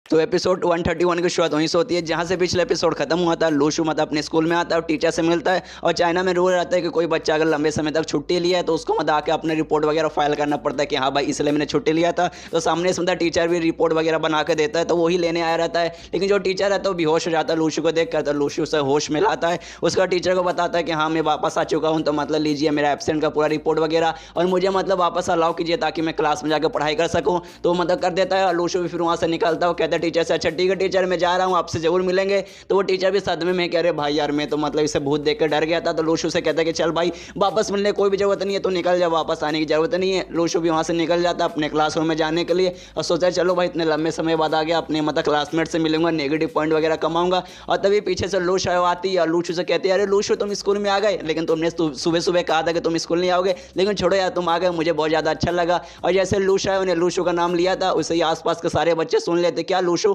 तो एपिसोड 131 की शुरुआत वहीं से होती है जहां से पिछले एपिसोड खत्म हुआ था। लूशु मतलब अपने स्कूल में आता है और टीचर से मिलता है। और चाइना में रूल रहता है कि कोई बच्चा अगर लंबे समय तक छुट्टी लिया है तो उसको मतलब आके अपने रिपोर्ट वगैरह फाइल करना पड़ता है कि हाँ भाई इसलिए मैंने छुट्टी लिया था। तो सामने से मतलब टीचर भी रिपोर्ट वगैरह बना के देता है तो वही लेने आया रहता है। लेकिन जो टीचर रहता है वो बेहोश हो जाता है लूशु को देख कर। तो लूशु उसे होश में लाता है, उसका टीचर को बताता है कि हाँ मैं वापस आ चुका हूँ, तो मतलब लीजिए मेरा एब्सेंट का पूरा रिपोर्ट वगैरह और मुझे मतलब वापस अलाउ कीजिए ताकि मैं क्लास में जाकर पढ़ाई कर सकूँ। तो मतलब कर देता है और लूशु भी फिर वहाँ से निकलता है। वो कहता है टीचर से अच्छा ठीक है टीचर मैं जा रहा हूँ, आपसे जरूर मिलेंगे। तो वो टीचर भी सदमे में कह रहे भाई यार मैं तो मतलब इसे भूत देख कर डर गया था। तो लूशु से कहता है कि चल भाई वापस मिलने कोई भी जरूरत नहीं है, तो निकल जा, वापस आने की जरूरत नहीं है। लूशु भी वहाँ से निकल जाता है अपने क्लासरूम में जाने के लिए और सोचा चलो भाई इतने लंबे समय बाद आ गया, अपने मतलब क्लासमेट से मिलूंगा, नेगेटिव पॉइंट वगैरह कमाऊंगा। और तभी पीछे से लूशु आती है और लूशु से कहती है अरे लूशु तुम स्कूल में आ गए, लेकिन तुमने सुबह सुबह कहा था कि तुम स्कूल नहीं आओगे, लेकिन छोड़ो यार तुम आ गए, मुझे बहुत ज़्यादा अच्छा लगा। और जैसे लूशु है उन्हें लूशु का नाम लिया था, उसे ही आसपास के सारे बच्चे सुन लेते क्या लूशु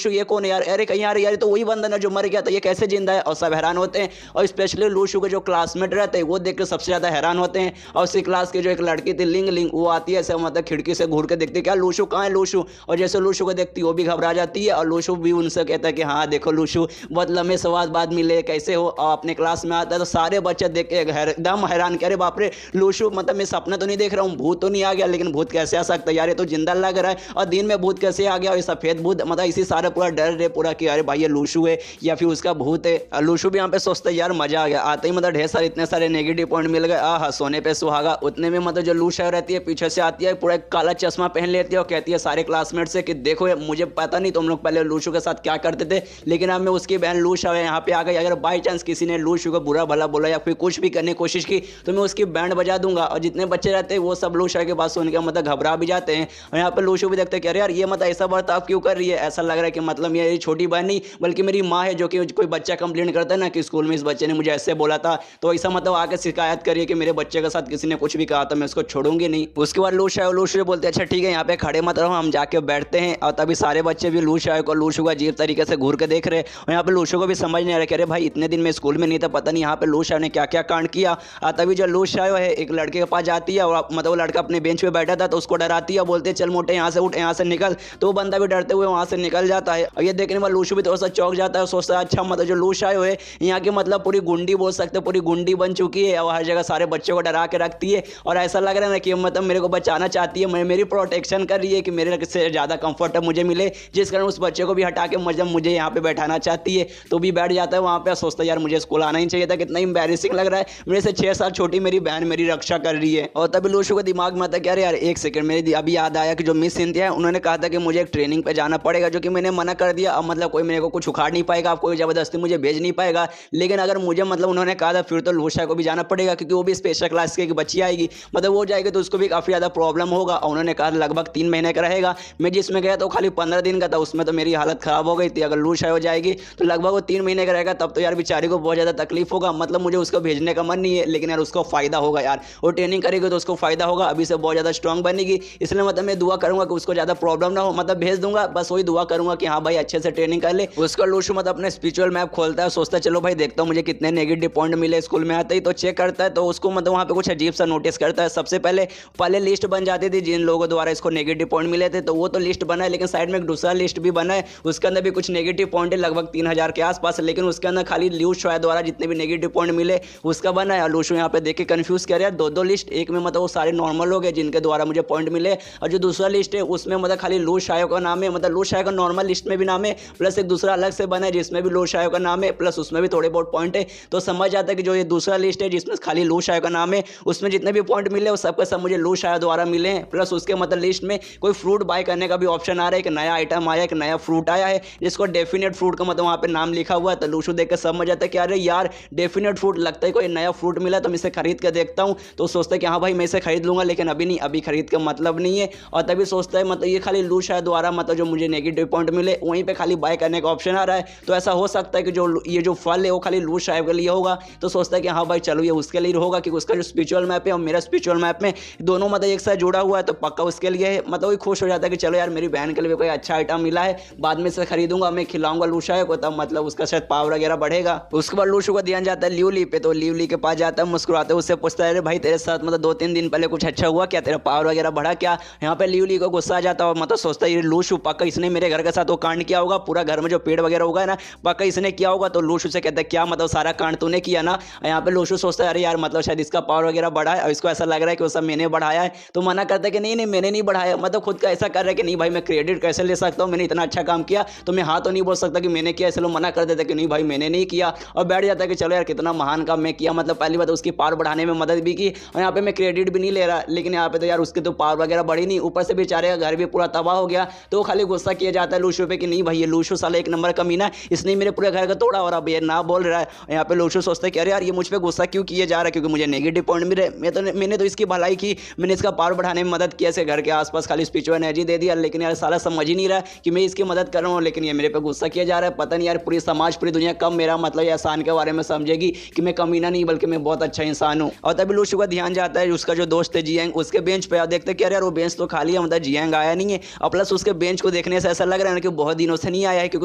ये कौन है यार, अरे कहीं यार यार तो वही बंदर है जो मर गया था, ये कैसे जिंदा है। और सब हैरान होते हैं और स्पेशली लूशु के जो क्लासमेट रहते हैं वो देख कर सबसे ज़्यादा हैरान होते हैं। और उसी क्लास की जो एक लड़की थी लिंग लिंग वो आती है ऐसे मतलब खिड़की से घूर के देखती है क्या लूशु कहाँ है लूशु। और जैसे लूशु को देखती है वो भी घबरा जाती है और लूशु भी उनसे कहता है कि हाँ देखो लूशु बहुत लंबे सवाल बाद मिले, कैसे हो। और अपने क्लास में आता है तो सारे बच्चे देख के एकदम हैरान करे बाप रे लूशु मतलब मैं सपना तो नहीं देख रहा हूँ, भूत तो नहीं आ गया, लेकिन भूत कैसे आ सकता है यार, ये तो जिंदा लग रहा है। और दिन में भूत कैसे आ गया, और सफेद भूत मतलब इसी सारा पूरा डर रहे पूरा कि अरे भाई ये लूशु है या फिर उसका भूत है। लूशु भी यहाँ पे सोचता है यार मजा आ गया, आते ही मतलब ढेर सारे इतने सारे नेगेटिव पॉइंट मिल गए, आहा सोने पे सुहागा। उतने में मतलब जो लूशु रहती है पीछे से आती है, पूरा काला चश्मा पहन लेती है और कहती है सारे क्लासमेट से कि देखो मुझे पता नहीं तुम लोग पहले लूशु के साथ क्या करते थे, लेकिन अब मैं उसकी बहन लूशु है यहाँ पे आ गई, अगर बाई चांस किसी ने लूशु को बुरा भला बोला या फिर कुछ भी करने की कोशिश की तो मैं उसकी बैंड बजा दूंगा। और जितने बच्चे रहते हैं वो सब लूशु के पास सुन के मतलब घबरा भी जाते हैं। और यहाँ पे लूशु भी देखते हैं कि अरे यार ये मतलब ऐसा बर्ताव क्यों कर रही है, ऐसा लग रहा है कि मतलब ये छोटी बहन नहीं बल्कि मेरी माँ है, जो कि कोई बच्चा कंप्लेंट करता है ना कि स्कूल में इस बच्चे ने मुझे ऐसे बोला था, तो ऐसा मतलब आके शिकायत करिए कि मेरे बच्चे के साथ किसी ने कुछ भी कहा था मैं उसको छोड़ूंगी नहीं। उसके बाद लूशु बोलते अच्छा ठीक है यहाँ पे खड़े मत रहो हम जाके बैठते हैं। और तभी सारे बच्चे भी लूशु को अजीब तरीके से घूर के देख रहे हैं और यहाँ पे लूशु को भी समझ नहीं आ रहा कि अरे भाई इतने दिन में स्कूल में नहीं था, पता नहीं यहाँ पे लूशु ने क्या क्या कांड किया। और तभी जो लूशु है एक लड़के के पास जाती है और मतलब वो लड़का अपने बेंच पे बैठा था तो उसको डराती है, बोलते चल मोटे यहाँ से उठ यहाँ से निकल। तो वो बंदा भी डरते हुए वहाँ से निकल जाता है। और ये देखने में लूशु भी थोड़ा सा चौंक जाता है, सोचता है अच्छा मतलब जो लूशु है यहाँ की मतलब पूरी गुंडी बोल सकते पूरी गुंडी बन चुकी है और हर जगह सारे बच्चों को डरा के रखती है। और ऐसा लग रहा है ना कि मतलब मेरे को बचाना चाहती है, मेरी प्रोटेक्शन कर रही है कि मेरे से ज़्यादा कंफर्ट मुझे मिले, जिस कारण उस बच्चे को भी हटा के मतलब मुझे यहाँ पे बैठाना चाहती है। तो भी बैठ जाता है वहाँ पे, सोचता है यार मुझे स्कूल आना ही चाहिए था, कितना एम्बैरेसिंग लग रहा है, मेरे से 6 साल छोटी मेरी बहन मेरी रक्षा कर रही है। और तभी लूशु को दिमाग में आता है कि अरे यार एक सेकंड मेरी अभी याद आया कि जो मिस सिंथिया है उन्होंने कहा था कि मुझे एक ट्रेनिंग पे जाना पड़ेगा, जो कि मैंने मना कर दिया। अब मतलब कोई मेरे को कुछ उखाड़ नहीं पाएगा, आप कोई जबरदस्ती मुझे भेज नहीं पाएगा, लेकिन अगर मुझे मतलब उन्होंने कहा था फिर तो लूशु को भी जाना पड़ेगा क्योंकि वो भी स्पेशल क्लास की एक बच्ची आएगी, मतलब वो जाएगी तो उसको भी काफ़ी ज़्यादा प्रॉब्लम होगा। और उन्होंने कहा लगभग 3 महीने का रहेगा, मैं जिसमें गया तो खाली 15 दिन का था, उसमें तो मेरी हालत ख़राब हो गई थी। अगर लूशु हो जाएगी तो लगभग वो 3 महीने का रहेगा, तब तो यार बेचारी को बहुत ज़्यादा तकलीफ होगा। मतलब मुझे उसको भेजने का मन नहीं है, लेकिन यार उसको फ़ायदा होगा यार, वो ट्रेनिंग करेगी तो उसको फ़ायदा होगा, अभी से बहुत ज़्यादा स्ट्रॉन्ग बनेगी। इसलिए मतलब मैं दुआ करूँगा कि उसको ज़्यादा प्रॉब्लम ना हो, मतलब भेज दूंगा, बस वही दुआ करूँगा कि हाँ भाई अच्छे से ट्रेनिंग कर ले। उसका लूशु मतलब अपने स्पिरिचुअल मैप खोलता है, सोचता है चलो भाई देखता हूँ मुझे कितने नेगेटिव पॉइंट मिले स्कूल में आते ही, तो चेक करता है तो उसको मतलब वहाँ पे कुछ अजीब सा नोटिस करता है। सबसे पहले लिस्ट बन जाती थी जिन लोगों द्वारा इसको नेगेटिव पॉइंट मिले थे, तो वो तो लिस्ट बना है, लेकिन साइड में एक दूसरा लिस्ट भी बना है, उसके अंदर भी कुछ नेगेटिव पॉइंट है लगभग 3000 के आसपास, लेकिन उसके अंदर खाली लूशु द्वारा जितने भी नेगेटिव पॉइंट मिले उसका बना है। और लूशु यहाँ पे देख के कंफ्यूज कर रहा है, दो लिस्ट, एक में मतलब वो सारे नॉर्मल लोग हैं जिनके द्वारा मुझे पॉइंट मिले, और जो दूसरा लिस्ट है उसमें मतलब खाली लूशु का नाम है, मतलब लूशु का नॉर्मल लिस्ट में भी नाम है, प्लस एक दूसरा अलग से बना है जिसमें भी लूशु का नाम है, प्लस उसमें भी थोड़े बहुत पॉइंट है। तो समझ आता है कि जो ये दूसरा लिस्ट है जिसमें खाली लूशु का नाम है उसमें जितने भी पॉइंट मिले वो सबके सब मुझे लूशु द्वारा मिले हैं। प्लस उसके मतलब लिस्ट में कोई फ्रूट बाय करने का भी ऑप्शन आ रहा है, एक नया आइटम आया, एक नया फ्रूट आया है जिसको डेफिनेट फ्रूट का मतलब वहाँ पे नाम लिखा हुआ है। तो लूशु देख के समझ आता है कि अरे यार डेफिनेट फ्रूट, लगता है कोई नया फ्रूट मिला तो मैं इसे खरीद कर देखता हूँ। तो सोचता है कि हाँ भाई मैं इसे खरीद लूंगा, लेकिन अभी नहीं, अभी खरीद का मतलब नहीं है। और तभी सोचता है मतलब ये खाली लूशु द्वारा मतलब जो मुझे नेगेटिव पॉइंट मिले वहीं पे खाली बाय करने का ऑप्शन आ रहा है, तो ऐसा हो सकता है कि जो ये जो फल है वो खाली लूशु के लिए होगा। तो सोचता है कि हाँ भाई चलो ये उसके लिए होगा, क्योंकि उसका जो स्पिरिचुअल मैप है और मेरा स्पिरिचुअल मैप में दोनों मतलब एक साथ जुड़ा हुआ है, तो पक्का उसके लिए है। मतलब वही खुश हो जाता है कि चलो यार मेरी बहन के लिए कोई अच्छा आइटम मिला है, बाद में से खरीदूंगा, मैं खिलाऊंगा लूशु को, तब मतलब उसका शायद पावर वगैरह बढ़ेगा। उसके बाद लूशु का ध्यान जाता है लिवली पे, तो लिवली के पास जाता है, मुस्कुराते है, उससे पूछता है अरे भाई तेरे साथ मतलब 2-3 दिन पहले कुछ अच्छा हुआ क्या, तेरा पावर वगैरह बढ़ा क्या। यहाँ पे लिवली को गुस्सा आ जाता है और मतलब सोचता है ये लूशु पक्का इसने मेरे घर के साथ वो कांड किया होगा, पूरा घर में जो पेड़ वगैरह होगा ना पक्का इसने किया होगा। तो लूशु से कहता है क्या मतलब सारा कांड तूने किया ना। यहाँ पे लूशु सोचता है अरे यार मतलब शायद इसका पावर वगैरह बढ़ा है और इसको ऐसा लग रहा है कि वो सब मैंने बढ़ाया है। तो मना करता है कि नहीं नहीं मैंने नहीं बढ़ाया, मतलब खुद का ऐसा कर रहा है कि नहीं भाई मैं क्रेडिट कैसे ले सकता हूँ, मैंने इतना अच्छा काम किया तो मैं हाँ तो नहीं बोल सकता कि मैंने किया। इसलिए मना कर देता है कि नहीं भाई मैंने नहीं किया और बैठ जाता है कि चलो यार कितना महान काम मैं किया, मतलब पहली बात उसकी पावर बढ़ाने में मदद भी की और यहाँ पे मैं क्रेडिट भी नहीं ले रहा। लेकिन यहाँ पे तो यार उसके तो पावर वगैरह बढ़ी नहीं, ऊपर से बेचारे का घर भी पूरा तबाह हो गया। तो खाली गुस्सा किया जाता है लूशु पे कि नहीं भाई ये लूशु साला एक नंबर कमीना है, इसने मेरे पूरे घर का तोड़ा और अब ये ना बोल रहा है। यहाँ पे लूशु सोचता है कि अरे यार ये मुझ पर गुस्सा क्यों किया जा रहा है, क्योंकि मुझे नेगेटिव पॉइंट मिले। मैंने तो इसकी भलाई की, मैंने इसका पावर बढ़ाने में मदद किया, ऐसे घर के आसपास खाली स्पिरिचुअल एनर्जी दे दिया। लेकिन यार साला समझ ही नहीं रहा कि मैं इसकी मदद कर रहा हूँ, लेकिन ये मेरे पे गुस्सा किया जा रहा है। पता नहीं यार पूरी समाज पूरी दुनिया कब मेरा मतलब एहसान के बारे में समझेगी कि मैं कमीना नहीं बल्कि मैं बहुत अच्छा इंसान हूँ। और तभी लूशु का ध्यान जाता है उसका जो दोस्त है जियांग उसके बेंच पे, देखते कि यार वो बेंच तो खाली है, मतलब जियांग आया नहीं है। और प्लस उसके बेंच को देखने से ऐसा लग रहा है कि बहुत दिनों से नहीं आया है, क्योंकि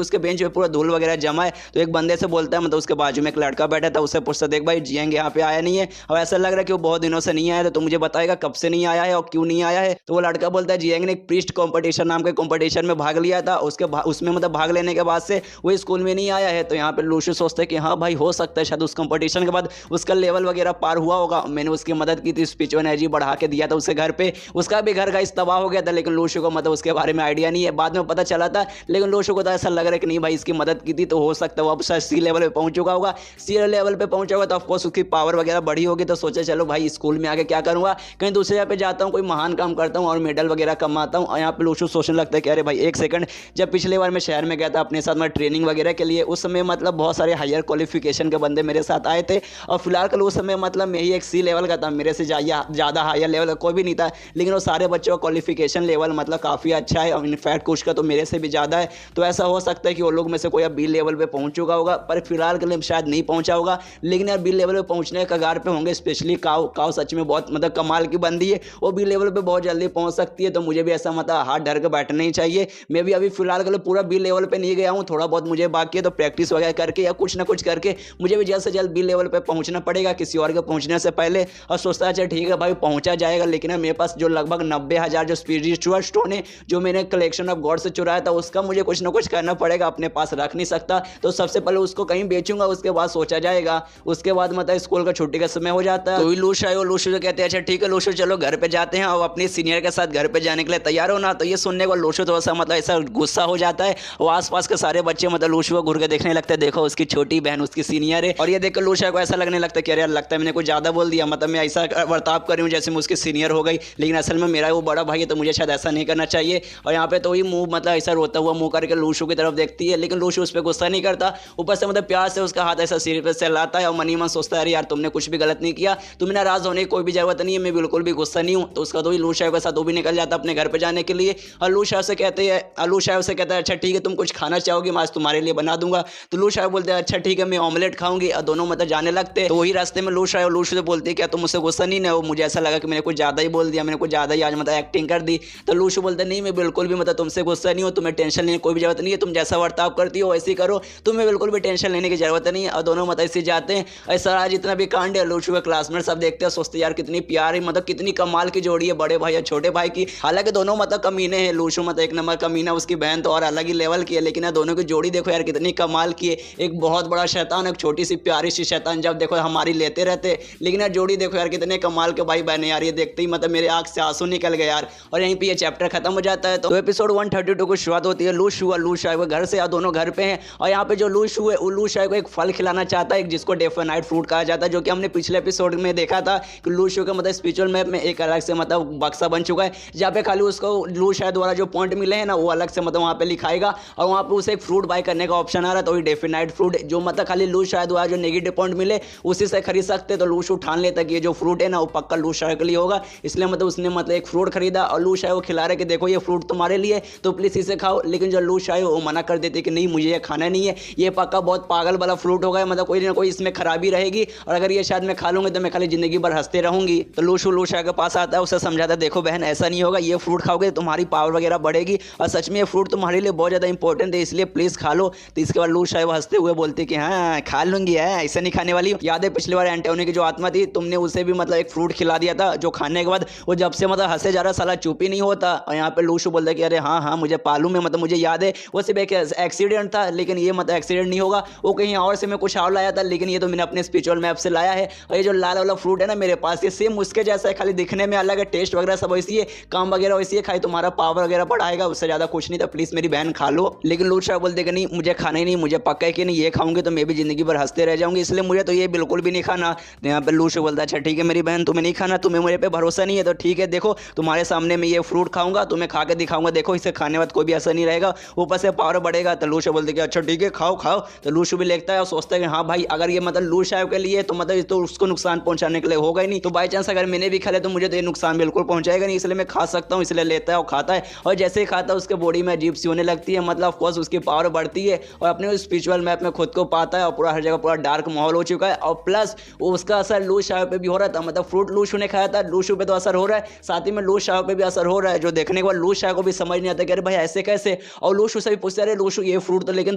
उसके बेंच पे पूरा धूल वगैरह जमा है। तो एक बंदे से बोलता है, मतलब उसके बाजू में एक लड़का बैठा था, उससे पूछता देख भाई जियांग यहाँ पे आया नहीं है और ऐसा लग रहा है कि वो बहुत दिनों से नहीं आया, तो मुझे बताएगा कब से नहीं आया है और क्यों नहीं आया है। तो वो लड़का बोलता है जियांग ने एक प्रीस्ट कॉम्पिटिशन नाम के कॉम्पिटिशन में भाग लिया था, उसमें मतलब भाग लेने के बाद से वो स्कूल में नहीं आया है। तो यहाँ पे लूशु सोचते हैं कि हाँ भाई हो सकता है शायद उस कंपटीशन के बाद उसका लेवल वगैरह पार हुआ होगा, मैंने उसकी मदद की थी, स्पिरिचुअल एनर्जी बढ़ा के दिया था उसके घर पे, उसका भी घर का तबाह हो गया था। लेकिन लूशु को मतलब उसके बारे में आइडिया नहीं है, बाद में पता चला था। लेकिन लूशु को तो ऐसा लग रहा है कि नहीं भाई इसकी मदद की थी तो हो सकता है वो अब शायद सी लेवल पे पहुंच चुका होगा। सी लेवल पे पहुंचा होगा तो ऑफकोर्स उसकी पावर वगैरह बढ़ी होगी। तो सोचा चलो भाई स्कूल में आके क्या करूंगा, कहीं दूसरे जगह पे जाता हूँ, कोई महान काम करता हूँ और मेडल वगैरह कमाता हूँ। और यहाँ पे लूशु सोचने लगता है कि अरे भाई एक सेकंड, जब पिछले बार मैं शहर में गया था अपने साथ मैं ट्रेनिंग वगैरह के लिए, उस समय मतलब बहुत सारे हायर क्वालिफिकेशन के बंदे मेरे साथ आए थे और फिलहाल कल उस समय मतलब मैं ही एक सी लेवल का था, मेरे से ज़्यादा हायर लेवल का कोई भी नहीं था। लेकिन वो सारे बच्चों का क्वालिफिकेशन लेवल मतलब काफ़ी अच्छा है और इनफैक्ट कुछ का तो मेरे से भी ज़्यादा है। तो ऐसा हो सकता है कि वो लोग में से कोई अब बी लेवल पे पहुंच चुका होगा, पर फिलहाल के लिए शायद नहीं पहुंचा होगा। लेकिन यार बी लेवल पे पहुंचने के कगार पे होंगे, स्पेशली काव सच में बहुत मतलब कमाल की बंदी है, वो बी लेवल पे बहुत जल्दी पहुंच सकती है। तो मुझे भी ऐसा मतलब हाथ डर के बैठना ही चाहिए। मैं भी अभी फिलहाल के लिए पूरा बी लेवल पे नहीं गया हूँ, थोड़ा बहुत मुझे बाकी है, तो प्रैक्टिस वगैरह करके या कुछ ना कुछ करके मुझे भी जल्द से जल्द बी लेवल पे पहुंचना पड़ेगा किसी और के पहुंचने से पहले। और सोचता है अच्छा ठीक है भाई पहुंचा जाएगा, लेकिन मेरे पास जो लगभग 90,000 जो स्पिरिचुअल स्टोन है जो मैंने कलेक्शन ऑफ गॉड से चुराया था, उसका मुझे कुछ ना कुछ करना पड़ेगा, अपने पास रख नहीं सकता। तो सबसे पहले उसको कहीं बेचूंगा, उसके बाद सोचा जाएगा। उसके बाद मतलब स्कूल का छुट्टी का समय हो जाता है। तो लूशु है, वो लूशु से कहते हैं अच्छा ठीक है लूशु चलो घर पे जाते हैं और अपने सीनियर के साथ घर पे जाने के लिए तैयार हो ना। तो ये सुनने को लूशु तो ऐसा मतलब ऐसा गुस्सा हो जाता है, वो आसपास के सारे बच्चे मतलब लूशु को घूर के देखने लगते हैं, देखो उसकी छोटी बहन उसकी सीनियर है। और ये देखकर लूशु को ऐसा लगने लगता है कि यार लगता है मैंने कुछ ज़्यादा बोल दिया, मतलब मैं ऐसा बर्ताव कर रही हूँ जैसे मैं उसकी सीनियर हो गई, लेकिन असल में मेरा वो बड़ा भाई है तो मुझे शायद ऐसा नहीं करना चाहिए। और यहाँ पे तो ही मुंह मतलब ऐसा रोता हुआ मुंह करके लूशु की तरफ देखती है, लेकिन लूशु उस पर गुस्सा नहीं करता, ऊपर से मतलब प्यार से उसका हाथ ऐसा सिर पे से लाता है और मनी मन सोचता है अरे यार तुमने कुछ भी गलत नहीं किया, तुम्हें नाराज होने की कोई भी जरूरत नहीं है, मैं बिल्कुल भी गुस्सा नहीं हूँ। तो उसका तो ही लूशु के साथ वो भी निकल जाता अपने घर पे जाने के लिए। और लूशु से कहते हैं लूशु से कहता है अच्छा ठीक है तुम कुछ खाना चाहोगी मैं आज तुम्हारे लिए बना दूंगा। तो लूशु बोलते हैं अच्छा ठीक है मैं ऑमलेट खाऊंगी, और दोनों मतलब जाने लगते। तो वही रास्ते में लूशु से बोलती है क्या तुम मुझसे गुस्सा नहीं है, वो मुझे ऐसा लगा कि मैंने कुछ ज़्यादा ही बोल दिया, मैंने कुछ ज़्यादा ही आज मतलब एक्टिंग कर दी। तो लूशु बोलते नहीं मैं बिल्कुल भी मतलब तुमसे गुस्सा नहीं हूँ, तुम्हें टेंशन लेने की कोई भी जरूरत नहीं है, तुम जैसा बर्ताव करती हो वैसे ही करो, तुम्हें बिल्कुल भी टेंशन लेने की जरूरत नहीं है। और दोनों मतलब ऐसे जाते हैं। ऐसा आज जितना भी कांड है लूशु के क्लासमेट सब देखते हैं, सोचते यार कितनी प्यारी मतलब कितनी कमाल की जोड़ी है बड़े भाई और छोटे भाई की। हालांकि दोनों मतलब कमीने हैं, लूशु मतलब एक नंबर कमीना, उसकी बहन तो और अलग ही लेवल की है, लेकिन यार दोनों की जोड़ी देखो यार कितनी कमाल की है। एक बहुत बड़ा शैतान एक छोटी सी प्यारी सी शैतान, जब देखो हमारी लेते रहते, लेकिन यार जोड़ी देखो यार कितने कमाल के भाई बहन यार, ये देखते ही मतलब मेरे आंख से आंसू निकल गए यार। और यहीं पे ये चैप्टर खत्म हो जाता है। तो एपिसोड 132 को शुरुआत होती है लूशु और लूशु वो घर से, और दोनों घर पे हैं। और यहाँ पे जो लूशु है वो लूशु को एक फल खिलाना चाहता है जिसको डेफिनाइट फ्रूट कहा जाता है, जो कि हमने पिछले एपिसोड में देखा था कि लूशु का मतलब स्पिरिचुअल मैप में एक अलग से मतलब बक्सा बन चुका है, जहाँ पे खाली उसको लूशु द्वारा जो पॉइंट मिले हैं ना वो अलग से मतलब वहाँ पे लिखाएगा, और वहाँ पे उसे एक फ्रूट बाय करने का ऑप्शन आ रहा है। तो वही डेफिनाइट फ्रूट जो मतलब खाली लूशु द्वारा जो नेगेटिव पॉइंट मिले उसी से खरीद सकते। तो लूशु ठान लेता कि ये जो फ्रूट है ना वो पक्का लूशु के लिए होगा, इसलिए मतलब उसने मतलब एक फ्रूट खरीदा और लूशु को खिला रहे कि देखो ये फ्रूट तुम्हारे लिए तो प्लीज इसे खाओ। लेकिन जो लूशु है वो मना कर देते कि नहीं मुझे ये खाना नहीं है, ये पक्का बहुत पागल वाला फ्रूट होगा, मतलब कोई ना कोई इसमें खराबी रहेगी और अगर ये शायद मैं खा लूंगी तो मैं खाली जिंदगी भर हंसते रहूंगी। तो लूशु के पास आता है, उसे समझाता है देखो बहन ऐसा नहीं होगा, ये फ्रूट खाओगे तुम्हारी पावर वगैरह बढ़ेगी और सच में ये फ्रूट तुम्हारे लिए बहुत ज़्यादा इंपॉर्टेंट है, इसलिए प्लीज खा लो। तो इसके बाद लूशु हंसते हुए बोलती कि हाँ खा लूंगी, है ऐसा नहीं खाने वाली। याद है पिछली बार एंटोनी की जो आत्मा थी तुमने उसे भी मतलब एक फ्रूट खिला दिया था, जो खाने के बाद वो जब से मतलब हंसे जा रहा साला चुप ही नहीं होता। और यहाँ पे लूशु बोलता है कि अरे हाँ हाँ मुझे मालूम है, मतलब मुझे याद है वो सिर्फ एक एक्सीडेंट था, लेकिन ये मतलब एक्सीडेंट नहीं होगा, वो कहीं और से मैं कुछ और लाया था, लेकिन ये तो मैंने अपने स्पिरिचुअल मैप से लाया है। और ये जो लाल वाला फ्रूट है ना मेरे पास, ये सेम उसके जैसा है, खाली दिखने में अलग है, टेस्ट वगैरह सब वैसी है, काम वगैरह वैसी है, खाली तुम्हारा पावर वगैरह बढ़ाएगा, उससे ज्यादा कुछ नहीं था। प्लीज मेरी बहन खा लो। लेकिन लूट बोलते कि नहीं मुझे खाना ही नहीं, मुझे पक्का है कि नहीं ये खाऊंगी तो मैं भी जिंदगी भर हंसते रह जाऊंगी, इसलिए मुझे तो ये बिल्कुल भी नहीं खाना। तो यहाँ पे लूट बोलता अच्छा ठीक है मेरी बहन, तुम्हें नहीं खाना, तुम्हें मेरे पे भरोसा नहीं है तो ठीक है, देखो तुम्हारे सामने मैं ये फ्रूट खाऊंगा, तुम्हें खा के दिखाऊंगा, देखो इसे खाने बाद कोई भी असर नहीं रहेगा, ऊपर से पावर बढ़ेगा। तो लूशो बोलते कि अच्छा ठीक है खाओ खाओ। तो लूशो भी लेता है और सोचता है कि हाँ भाई अगर ये मतलब लू साहब के लिए तो मतलब तो उसको नुकसान पहुंचाने के लिए होगा ही नहीं, तो बाई चांस अगर मैंने भी खा लिया तो मुझे तो ये नुकसान बिल्कुल पहुंचाएगा नहीं, इसलिए मैं खा सकता हूँ, इसलिए लेता है और खाता है। और जैसे ही खाता है उसके बॉडी में अजीब सी होने लगती है, मतलब ऑफकोर्स उसकी पावर बढ़ती है और अपने स्पिरिचुअल मैप में खुद को पाता है और पूरा हर जगह पूरा डार्क माहौल हो चुका है। और प्लस उसका असर लू साहब पे भी हो रहा था, मतलब फ्रूट लूशू ने खाया था, लूशू पे तो असर हो रहा है, साथ ही में लू साहब पे भी असर हो रहा है, जो देखने के बाद लू साहब को भी समझ नहीं आता कि अरे भाई ऐसे कैसे। और लूशू से भी पूछते अरे लूशू ये फ्रूट तो लेकिन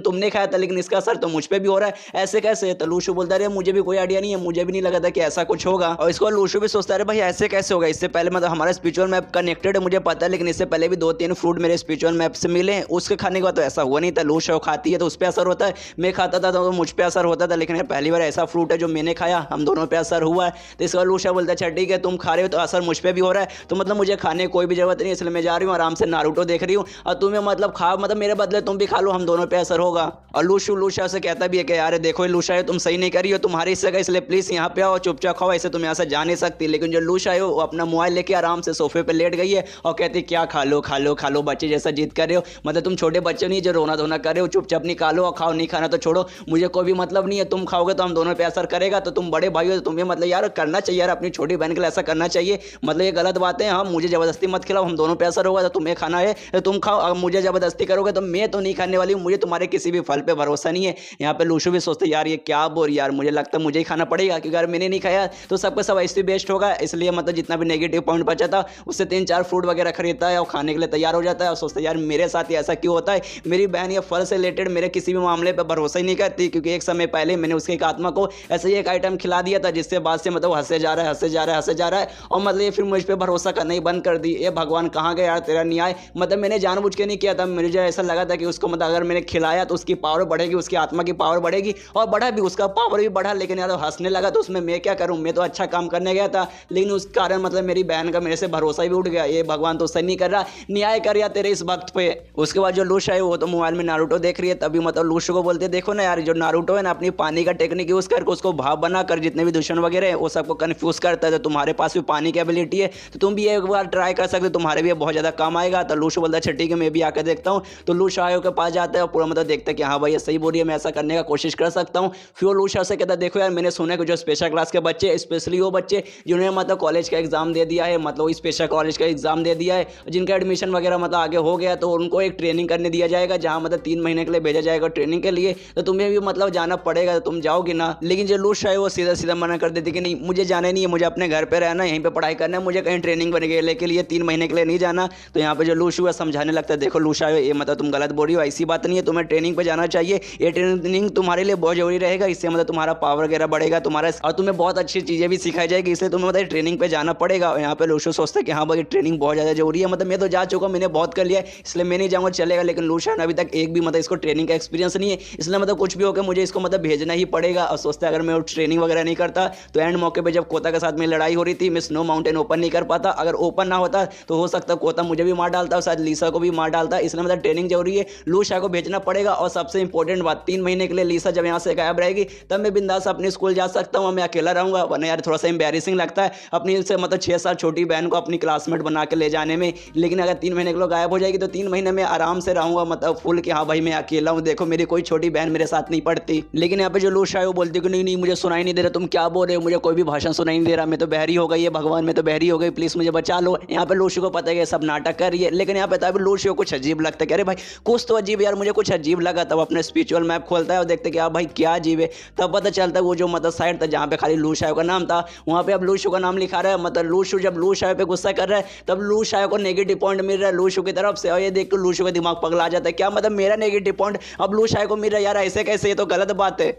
तुमने खाया था, लेकिन इसका असर तो मुझ पे भी हो रहा है, ऐसे कैसे। तो लूशू बोलता है मुझे भी कोई आइडिया नहीं है, मुझे भी नहीं लगा था कि ऐसा कुछ होगा। और इसको लूशू भी सोचता है भाई ऐसे कैसे होगा, इससे पहले मतलब हमारा स्पिरिचुअल मैप कनेक्टेड है मुझे पता है, लेकिन इससे पहले भी 2-3 फ्रूट मेरे स्पिरिचुअल मैप से मिले, उसके खाने के बाद तो ऐसा हुआ नहीं था। लूशू खाती है तो उस पर असर होता है, मैं खाता था तो मुझ पर असर होता था, लेकिन पहली बार ऐसा फ्रूट है जो मैंने खाया हम दोनों पे असर हुआ है। तो इसका लूशा बोलता है अच्छा ठीक है तुम खा रहे हो तो असर मुझ पर भी हो रहा है, तो मतलब मुझे खाने कोई भी जरूरत नहीं, इसलिए मैं जा रही हूँ आराम से नारुतो देख रही हूँ, और तुम्हें मतलब खा मतलब मेरे बदले तुम भी खा लो, हम दोनों पे असर होगा। और लूशा से कहता भी है कि यार देखो लूशा है तुम सही नहीं करी हो, तुम्हारी हिस्से का, इसलिए प्लीज यहाँ पे आओ चुपचाप खाओ, ऐसे तुम यहाँ से जा नहीं सकती। लेकिन जो लूशा है वो अपना मोबाइल लेके आराम से सोफे पे लेट गई है और कहती क्या खा लो खा लो खा लो, बच्चे जैसा जिद कर रहे हो, मतलब तुम छोटे बच्चे नहीं जो रोना धोना कर रहे हो, चुपचाप निकालो और खाओ, नहीं खाना तो छोड़ो, मुझे कोई भी मतलब नहीं है, तुम खाओगे तो हम दोनों पे असर करेगा, तो तुम बड़े भाई हो तो तुम्हें मतलब यार करना चाहिए यार, अपनी छोटी बहन के लिए ऐसा करना चाहिए, मतलब ये गलत बात है। हाँ मुझे जबरदस्ती मत खिलाओ, हम दोनों पे असर होगा, तो तुम्हें खाना है तो तुम खाओ, अगर मुझे जबरदस्ती करोगे तो मैं तो नहीं खाने वाली हूँ, मुझे तुम्हारे किसी भी फल पे भरोसा नहीं है। यहाँ पे लूशु भी सोचते यार ये क्या बोल यार, मुझे लगता है मुझे ही खाना पड़ेगा, क्योंकि अगर मैंने नहीं खाया तो सबका सब ऐसे बेस्ट होगा, इसलिए मतलब जितना भी नेगेटिव पॉइंट बचा था उससे 3-4 फ्रूट वगैरह खरीदता है और खाने के लिए तैयार हो जाता है, और सोचता है यार मेरे साथ ही ऐसा क्यों होता है, मेरी बहन ये फल से रिलेटेड मेरे किसी भी मामले पर भरोसा ही नहीं करती, क्योंकि एक समय पहले मैंने उसके एक आत्मा को ऐसे ही एक आइटम खिला दिया था, जिससे बाद से मतलब हंसे जा रहा है हंसे जा रहा है हंसे जा रहा है, और मतलब ये फिर मुझ पर भरोसा करना ही बंद कर दी। ये भगवान कहाँ गया यार तेरा न्याय, मतलब मैंने जानबूझ के नहीं किया था, मुझे ऐसा लगा था कि उसको मतलब अगर मैंने खिलाया तो उसकी पावर बढ़ेगी, उसकी आत्मा की पावर बढ़ेगी, और बढ़ा भी, उसका पावर भी बढ़ा, लेकिन यार हंसने लगा तो उसमें मैं क्या करूं, मैं तो अच्छा काम करने गया था, लेकिन उस कारण मतलब मेरी बहन का मेरे से भरोसा भी उठ गया, ये भगवान तो सही नहीं कर रहा, न्याय कर या तेरे इस वक्त पे। उसके बाद जो लूशा है वो तो मोबाइल में नारुतो देख रही है, तभी मतलब लूशो को बोलते देखो ना यार जो नारुतो है ना अपनी पानी का टेक्निक यूज करके उसको भाव बनाकर जितने भी दुश्मन वगैरह है वो सबको कंफ्यूज करता है, तो तुम्हारे पास भी पानी की एबिलिटी है तो तुम भी एक बार ट्राई कर सकते हो, तुम्हारे भी बहुत ज्यादा काम आएगा। तो लूशो बोलता है ठीक है मैं भी आकर देखता हूँ, तो लूशा आयो के पास जाता है और पूरा मतलब देखता है कि हाँ भाई ये सही बोल रही है, मैं ऐसा करने का कोशिश कर सकता हूँ। फिर वो लूशा से कहता है देखो यार मैंने सुना है कि जो स्पेशल क्लास के बच्चे, स्पेशली वो बच्चे जिन्होंने मतलब कॉलेज का एग्जाम दे दिया है, मतलब स्पेशल कॉलेज का एग्जाम दे दिया है, जिनका एडमिशन वगैरह मतलब आगे हो गया, तो उनको एक ट्रेनिंग करने दिया जाएगा, जहाँ मतलब 3 महीने के लिए भेजा जाएगा ट्रेनिंग के लिए, तो तुम्हें भी मतलब जाना पड़ेगा, तो तुम जाओगे ना। लेकिन जो लूशा है वो सीधा सीधा मना कर देती कि नहीं मुझे जाना नहीं है, मुझे अपने घर पे रहना है, यहीं पे पढ़ाई करना है, मुझे कहीं ट्रेनिंग बने के लिए 3 महीने के लिए नहीं जाना। तो यहाँ पे जो लूशु है समझाने लगता है देखो लूशा है ये मतलब तुम गलत बोल रही हो, ऐसी बात नहीं है, तुम्हें ट्रेनिंग पे जाना चाहिए, ये ट्रेनिंग तुम्हारे लिए बहुत जरूरी रहेगा, इससे मतलब तुम्हारा पावर वगैरह बढ़ेगा तुम्हारा, और तुम्हें बहुत अच्छी चीजें भी सिखाई जाएगी, इसलिए तुम्हें मतलब ट्रेनिंग पे जाना पड़ेगा। और यहाँ पे लूशु सोचता है कि हाँ भाई ट्रेनिंग बहुत ज्यादा जरूरी है, मतलब मैं तो जा चुका, मैंने बहुत कर लिया है, इसलिए मैं नहीं जाऊंगा चलेगा, लेकिन लूशा अभी तक एक भी मतलब इसको ट्रेनिंग का एक्सपीरियंस नहीं है, इसलिए मतलब कुछ भी होकर मुझे इसको मतलब भेजना ही पड़ेगा। और सोचता है अगर मैं ट्रेनिंग वगैरह नहीं करता तो एंड मौके पे जब कोता के साथ में लड़ाई हो रही थी मैं स्नो माउंटेन ओपन नहीं कर पाता, अगर ओपन ना होता तो हो सकता कोता मुझे भी मार डालता और शायद लीसा को भी मार डालता, इसलिए मतलब ट्रेनिंग जरूरी है, लूशा को भेजना पड़ेगा। और सबसे इंपॉर्टेंट बात 3 महीने के लिए लीसा जब यहाँ से गायब रहेगी तब मैं बिंदास अपने स्कूल जा सकता हूँ, मैं अकेला रहूंगा, वरना यार थोड़ा सा एम्बैरेसिंग लगता है अपनी से मतलब 6 साल छोटी बहन को अपनी क्लासमेट बना के ले जाने में। लेकिन अगर 3 महीने के लिए गायब हो जाएगी तो 3 महीने में आराम से रहूंगा, मतलब फुल कि हाँ भाई मैं अकेला हूँ, देखो मेरी कोई छोटी बहन मेरे साथ नहीं पढ़ती। लेकिन यहाँ पे जो लूशा है वो बोलती कि नहीं मुझे सुनाई नहीं दे रहा, तुम क्या बोल रहे हो, मुझे कोई भी भाषण सुनाई नहीं दे रहा, मैं तो बहरी हो गई है, भगवान मैं तो बहरी हो गई, प्लीज मुझे बचा लो। यहाँ पे लूशु को पता है कि सब नाटक कर रही है, लेकिन यहाँ पे तब लूशु को कुछ अजीब लगता है कि अरे भाई कुछ तो अजीब यार, मुझे कुछ अजीब लगा। तब अपने स्पिरिचुअल मैप खोलता है और देखते कि यार भाई क्या अजीब है, तब पता चलता है वो जो मतलब साइड था जहाँ पे खाली लूशा का नाम था वहाँ पे अब लूशु का नाम लिखा रहा है, मतलब लूशु जब लूशा पे गुस्सा कर रहा है तब लूशा को नेगेटिव पॉइंट मिल रहा है लूशु की तरफ से, और ये देख के लूशु का दिमाग पगला जाता है, क्या मतलब मेरा नेगेटिव पॉइंट अब लूशा को मिल रहा है, यार ऐसे कैसे, ये तो गलत बात है।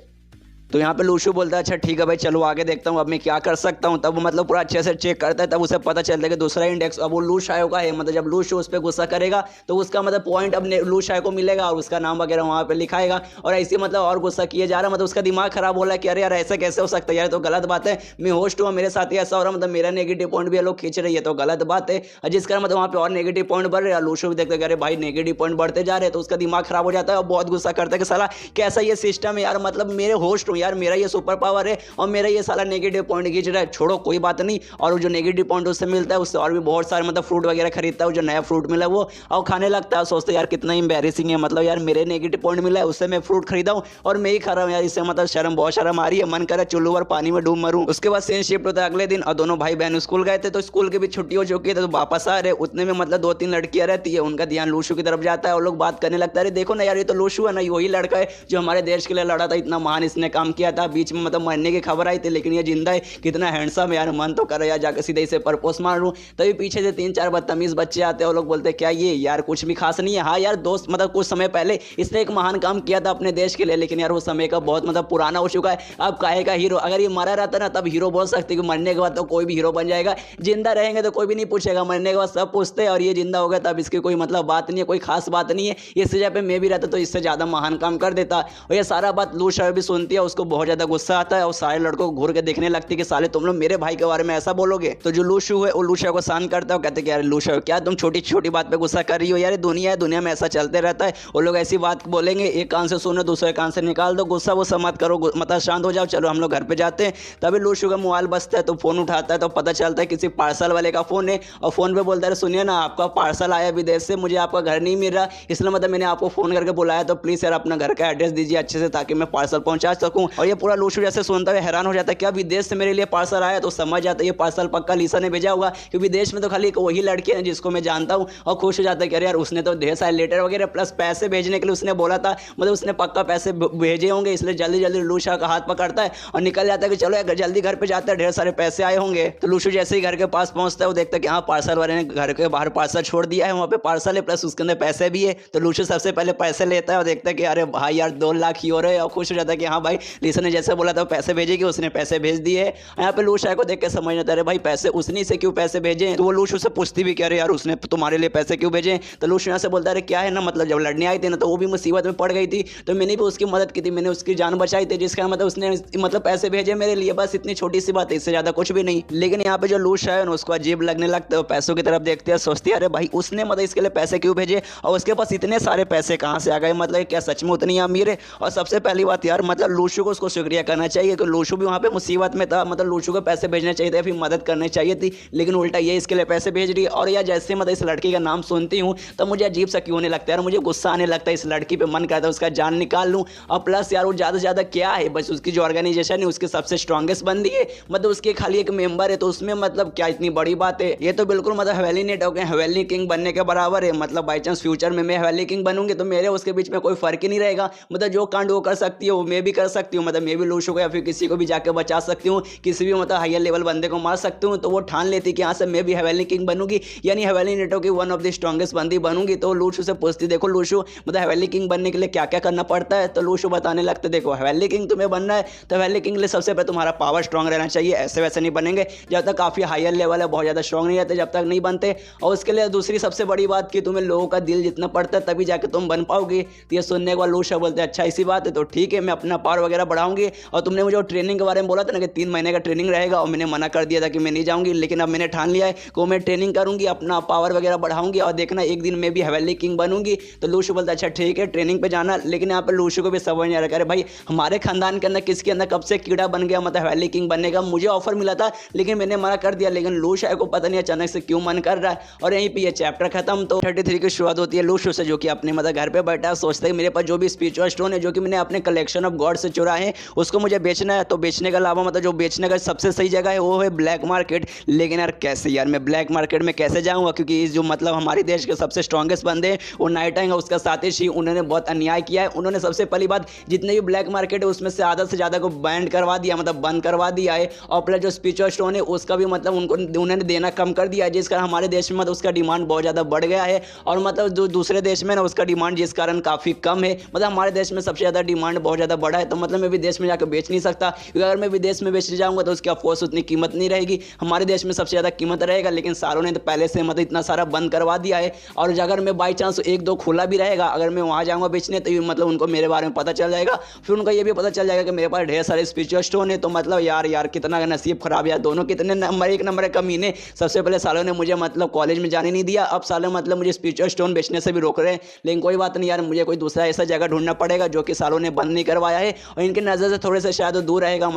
तो यहाँ पे लूशु बोलता है अच्छा ठीक है भाई चलो आगे देखता हूँ अब मैं क्या कर सकता हूँ। तब वो मतलब पूरा अच्छे से चेक करता है, तब उसे पता चलता है कि दूसरा इंडेक्स अब वो लू शायो का है। मतलब जब लूशु उस पर गुस्सा करेगा तो उसका मतलब पॉइंट अब लू शायो को मिलेगा और उसका नाम वगैरह वहाँ पे लिखाएगा। और ऐसे मतलब और गुस्सा किया जा रहा, मतलब उसका दिमाग खराब हो रहा है कि अरे यार ऐसा कैसे हो सकता है यार, तो गलत बात है, मैं होस्ट हूँ मेरे साथ ही ऐसा हो रहा, मतलब मेरा नेगेटिव पॉइंट भी लोग खींच रही है तो गलत बात है। और जिस कारण मतलब वहाँ पे और नेगेटिव पॉइंट बढ़ रहे हैं, लूशु भी देखते अरे भाई नेगेटिव पॉइंट बढ़ते जा रहे हैं, तो उसका दिमाग खराब हो जाता है और बहुत गुस्सा करता है कि साला कैसा ये सिस्टम है यार, मतलब मेरे होस्ट हूँ यार, मेरा ये सुपर पावर है और मेरा ये साला नेगेटिव पॉइंट खींच रहा है, छोड़ो कोई बात नहीं। और वो जो नेगेटिव पॉइंट उससे मिलता है उससे और भी बहुत सारे मतलब फ्रूट वगैरह खरीदता है, जो नया फ्रूट मिला वो और खाने लगता है। सोचते यार कितना एम्बैरेसिंग है, मतलब यार मेरे नेगेटिव पॉइंट मिला है उससे मैं फ्रूट खरीदा हूँ और मैं ही खा रहा हूँ यार, इससे मतलब शर्म बहुत शर्म आ रही है, मन करे चुल्लू और पानी में डूब मरूं। उसके बाद सीन शिफ्ट होता है अगले दिन और दोनों भाई बहन स्कूल गए थे, तो स्कूल की भी छुट्टी हो चुकी है, तो वापस आ रहे, उतने में मतलब 2-3 लड़कियां रहती है, उनका ध्यान लूशु की तरफ जाता है और लोग बात करने लगता है, अरे देखो ना यार ये तो लूशु है ना, वही लड़का है जो हमारे देश के लिए लड़ा था, इतना महान इसने काम किया था, बीच में मतलब मरने की खबर आई थी लेकिन ये जिंदा है, कितना हैंडसम है यार, मन तो कर यार जाकर सीधे इसे प्रपोज मार लूं। तभी पीछे से 3-4 बदतमीज बच्चे आते हैं और लोग बोलते हैं क्या ये यार कुछ भी खास नहीं है, हाँ यार दोस्त मतलब कुछ समय पहले इसने एक महान काम किया था अपने देश के लिए, लेकिन यार वो समय का बहुत मतलब पुराना हो चुका है, अब काहे का हीरो, अगर ये मरा रहता ना तब हीरो बोल सकते कि मरने के बाद तो कोई भी हीरो बन जाएगा, जिंदा रहेंगे तो कोई भी नहीं पूछेगा, मरने के बाद सब पूछते हैं और ये जिंदा हो गया तब इसकी कोई मतलब बात नहीं है, कोई खास बात नहीं है, इस जगह पे मैं भी रहता तो इससे ज्यादा महान काम कर देता। और ये सारा बात लू शायो भी सुनती है, उसको बहुत ज्यादा गुस्सा आता है और सारे लड़कों को घूर के देखने लगती है कि साले तुम लोग मेरे भाई के बारे में ऐसा बोलोगे। तो जो लूशु है वो लू शायो को शांत करता है, कहते कि यार लू शायो क्या तुम छोटी छोटी बात पे गुस्सा कर रही हो, यार दुनिया है, दुनिया में ऐसा चलते रहता है, वो लोग ऐसी बात बोलेंगे एक कान से सुनो दूसरे कान से निकाल दो, गुस्सा वो मत करो, मतलब शांत हो जाओ, चलो हम लोग घर पे जाते हैं। तभी लूशु का मोबाइल बजता है तो फोन उठाता है तो पता चलता है किसी पार्सल वाले का फोन है और फोन पे बोलता है सुनिए ना आपका पार्सल आया विदेश से, मुझे आपका घर नहीं मिल रहा, इसलिए मतलब मैंने आपको फोन करके बुलाया, तो प्लीज यार अपना घर का एड्रेस दीजिए अच्छे से ताकि मैं पार्सल पहुंचा सकूं। और ये पूरा लूशु जैसे सुनता है हैरान हो जाता है क्या विदेश से मेरे लिए पार्सल आया, तो समझ जाता है ये पार्सल पक्का लीसा ने भेजा होगा क्योंकि विदेश में तो खाली एक वही लड़की है जिसको मैं जानता हूँ, और खुश हो जाता है कि अरे यार उसने तो ढेर सारे लेटर वगैरह प्लस पैसे भेजने के लिए उसने बोला था, मतलब उसने पक्का पैसे भेजे होंगे, इसलिए जल्दी जल्दी लूशा का हाथ पकड़ता है और निकल जाता है कि चलो यार जल्दी घर पे जाता है, ढेर सारे पैसे आए होंगे। तो लूशु जैसे ही घर के पास पहुंचता है वो देखता है कि हाँ पार्सल वाले ने घर के बाहर पार्सल छोड़ दिया है, वहाँ पे पार्सल है प्लस उसके अंदर पैसे भी है। तो लूशु सबसे पहले पैसे लेता है और देखता है कि अरे भाई यार 2 लाख यूरो है, और खुश हो जाता है कि हाँ भाई लीसा ने जैसे बोला था पैसे भेजेगी, उसने पैसे भेज दिए। यहाँ पे लूशा को देख के समझ आता है भाई पैसे उसने से क्यों पैसे भेजे, तो वो लूशु से पूछती भी क्या अरे यार उसने तुम्हारे लिए पैसे क्यों भेजे। तो लूशु यहाँ से बोलता है क्या है ना, मतलब जब लड़ने आई थी ना तो वो भी मुसीबत में पड़ गई थी तो मैंने भी उसकी मदद की थी, मैंने उसकी जान बचाई थी, जिसका मतलब उसने मतलब पैसे भेजे मेरे लिए, बस इतनी छोटी सी बात है, इससे ज्यादा कुछ भी नहीं। लेकिन यहाँ पे जो लूशा है उसको अजीब लगने लगता है, पैसों की तरफ देखते हैं, सोचती है अरे भाई उसने मतलब इसके लिए पैसे क्यों भेजे और उसके पास इतने सारे पैसे कहाँ से आ गए, मतलब क्या सच में उतनी अमीर है। और सबसे पहली बात यार मतलब लूशु को उसको शुक्रिया करना चाहिए कि लूशु भी वहाँ पे मुसीबत में था, मतलब लूशु को पैसे भेजने चाहिए थे, फिर मदद करनी चाहिए थी, लेकिन उल्टा ये इसके लिए पैसे भेज रही है। और यार जैसे मतलब इस लड़की का नाम सुनती हूँ तो मुझे अजीब सा क्यों नहीं लगता यार, मुझे गुस्सा आने लगता है इस लड़की पे, मन करता है उसका जान निकाल लूँ। और प्लस यार वो ज़्यादा से ज़्यादा क्या है, बस उसकी जो ऑर्गेनाइजेशन है उसकी सबसे स्ट्रॉन्गेस्ट बंदी है, मतलब उसके खाली एक मेंबर है, तो उसमें मतलब क्या इतनी बड़ी बात है, ये तो बिल्कुल मतलब हवेली नेटवर्क है, हवेली किंग बनने के बराबर है, मतलब बाई चांस फ्यूचर में मैं हवेली किंग बनूंगी तो मेरे उसके बीच में कोई फर्क ही नहीं रहेगा, मतलब जो कांड वो कर सकती है वो मैं भी कर सकती हूँ, मतलब मैं भी लूशु को या फिर किसी को भी जाके बचा सकती हूँ, किसी भी मतलब हायर लेवल बंदे को मार सकती हूँ। तो वो ठान लेती कि यहाँ से मैं भी हवेली किंग बनूंगी, यानी हवेली नेटवर्क की वन ऑफ द स्ट्रॉन्गेस्ट बंदी बनूंगी। तो लूशु से पूछती देखो लूशु मतलब हवेली किंग बनने के लिए क्या क्या करना पड़ता है, तो लूशु बताने लगते देखो हवेली किंग तुम्हें बनना है तो हवेली किंग के लिए सबसे पहले तुम्हारा पावर स्ट्रॉन्ग रहना चाहिए, ऐसे वैसे नहीं बनेंगे, जब तक काफी हायर लेवल है बहुत ज्यादा स्ट्रॉन्ग नहीं रहते जब तक नहीं बनते। और उसके लिए दूसरी सबसे बड़ी बात कि तुम्हें लोगों का दिल जितना पड़ता है तभी जाके तुम बन पाओगे। तो ये सुनने के बाद लूशा बोलते हैं अच्छा इसी बात है, तो ठीक है मैं अपना पावर वगैरह बढ़ाऊंगी। और तुमने मुझे ट्रेनिंग के बारे में बोला था ना कि 3 महीने का ट्रेनिंग रहेगा और मैंने मना कर दिया था कि मैं नहीं जाऊंगी, लेकिन अब मैंने ठान लिया है कि मैं ट्रेनिंग करूंगी, अपना पावर वगैरह बढ़ाऊंगी और देखना एक दिन मैं भी हवेली किंग बनूंगी। तो लूशु बोलता अच्छा ठीक है ट्रेनिंग पे जाना, लेकिन यहाँ पे लूशु को भी समझ नहीं आ रहा, अरे भाई हमारे खानदान के अंदर किसके अंदर कब से कीड़ा बन गया मतलब हवेली किंग बनने का, मुझे ऑफर मिला था लेकिन मैंने मना कर दिया, लेकिन लूशु को पता नहीं अचानक से क्यों मन कर रहा है। और यहीं पे ये चैप्टर खत्म। तो 33 की शुरुआत होती है लूशु से जो कि अपने मतलब घर पे बैठा है, सोचता है मेरे पास जो भी स्पिरिचुअल स्टोन है जो कि मैंने अपने कलेक्शन ऑफ गॉड से चुरा है उसको मुझे बेचना है। तो बेचने के अलावा मतलब जो बेचने का सबसे सही जगह है वो है ब्लैक मार्केट, लेकिन यार कैसे यार मैं ब्लैक मार्केट में कैसे जाऊंगा, क्योंकि इस जो मतलब हमारे देश के सबसे स्ट्रॉन्गेस्ट बंदे हैं वो नाइट आएंगे, उसका साथी उन्होंने बहुत अन्याय किया है। उन्होंने सबसे पहली बात जितने भी ब्लैक मार्केट है उसमें से आधा से ज्यादा को बैंड करवा दिया, मतलब बंद करवा दिया है। और प्लस जो स्पिरिचुअल स्टोन है उसका भी मतलब उनको उन्होंने देना कम कर दिया है, जिस कारण हमारे देश में मतलब उसका डिमांड बहुत ज्यादा बढ़ गया है। और मतलब जो दूसरे देश में ना उसका डिमांड जिस कारण काफी कम है, मतलब हमारे देश में सबसे ज्यादा डिमांड बहुत ज्यादा बढ़ा है। तो मतलब मतलब मैं विदेश में जाकर बेच नहीं सकता, क्योंकि अगर मैं विदेश में बेचने जाऊंगा तो उसकी ऑफकोर्स उतनी कीमत नहीं रहेगी, हमारे देश में सबसे ज़्यादा कीमत रहेगा। लेकिन सारों ने तो पहले से मतलब इतना सारा बंद करवा दिया है, और अगर मैं बाई चांस एक दो खुला भी रहेगा, अगर मैं वहाँ जाऊँगा बेचने तो मतलब उनको मेरे बारे में पता चल जाएगा, फिर उनको ये भी पता चल जाएगा कि मेरे पास ढेर सारे स्पिरिचुअल स्टोन है। तो मतलब यार कितना नसीब खराब, यार दोनों कितने नंबर एक नंबर कमीने। सबसे पहले सालों ने मुझे मतलब कॉलेज में जाने नहीं दिया, अब सालों मतलब मुझे स्पिरिचुअल स्टोन बेचने से भी रोक रहे हैं। लेकिन कोई बात नहीं यार, मुझे कोई दूसरा ऐसा जगह ढूंढना पड़ेगा जो कि सालों ने बंद नहीं करवाया है और इनकी नज़र से थोड़े से शायद दूर रहेगा।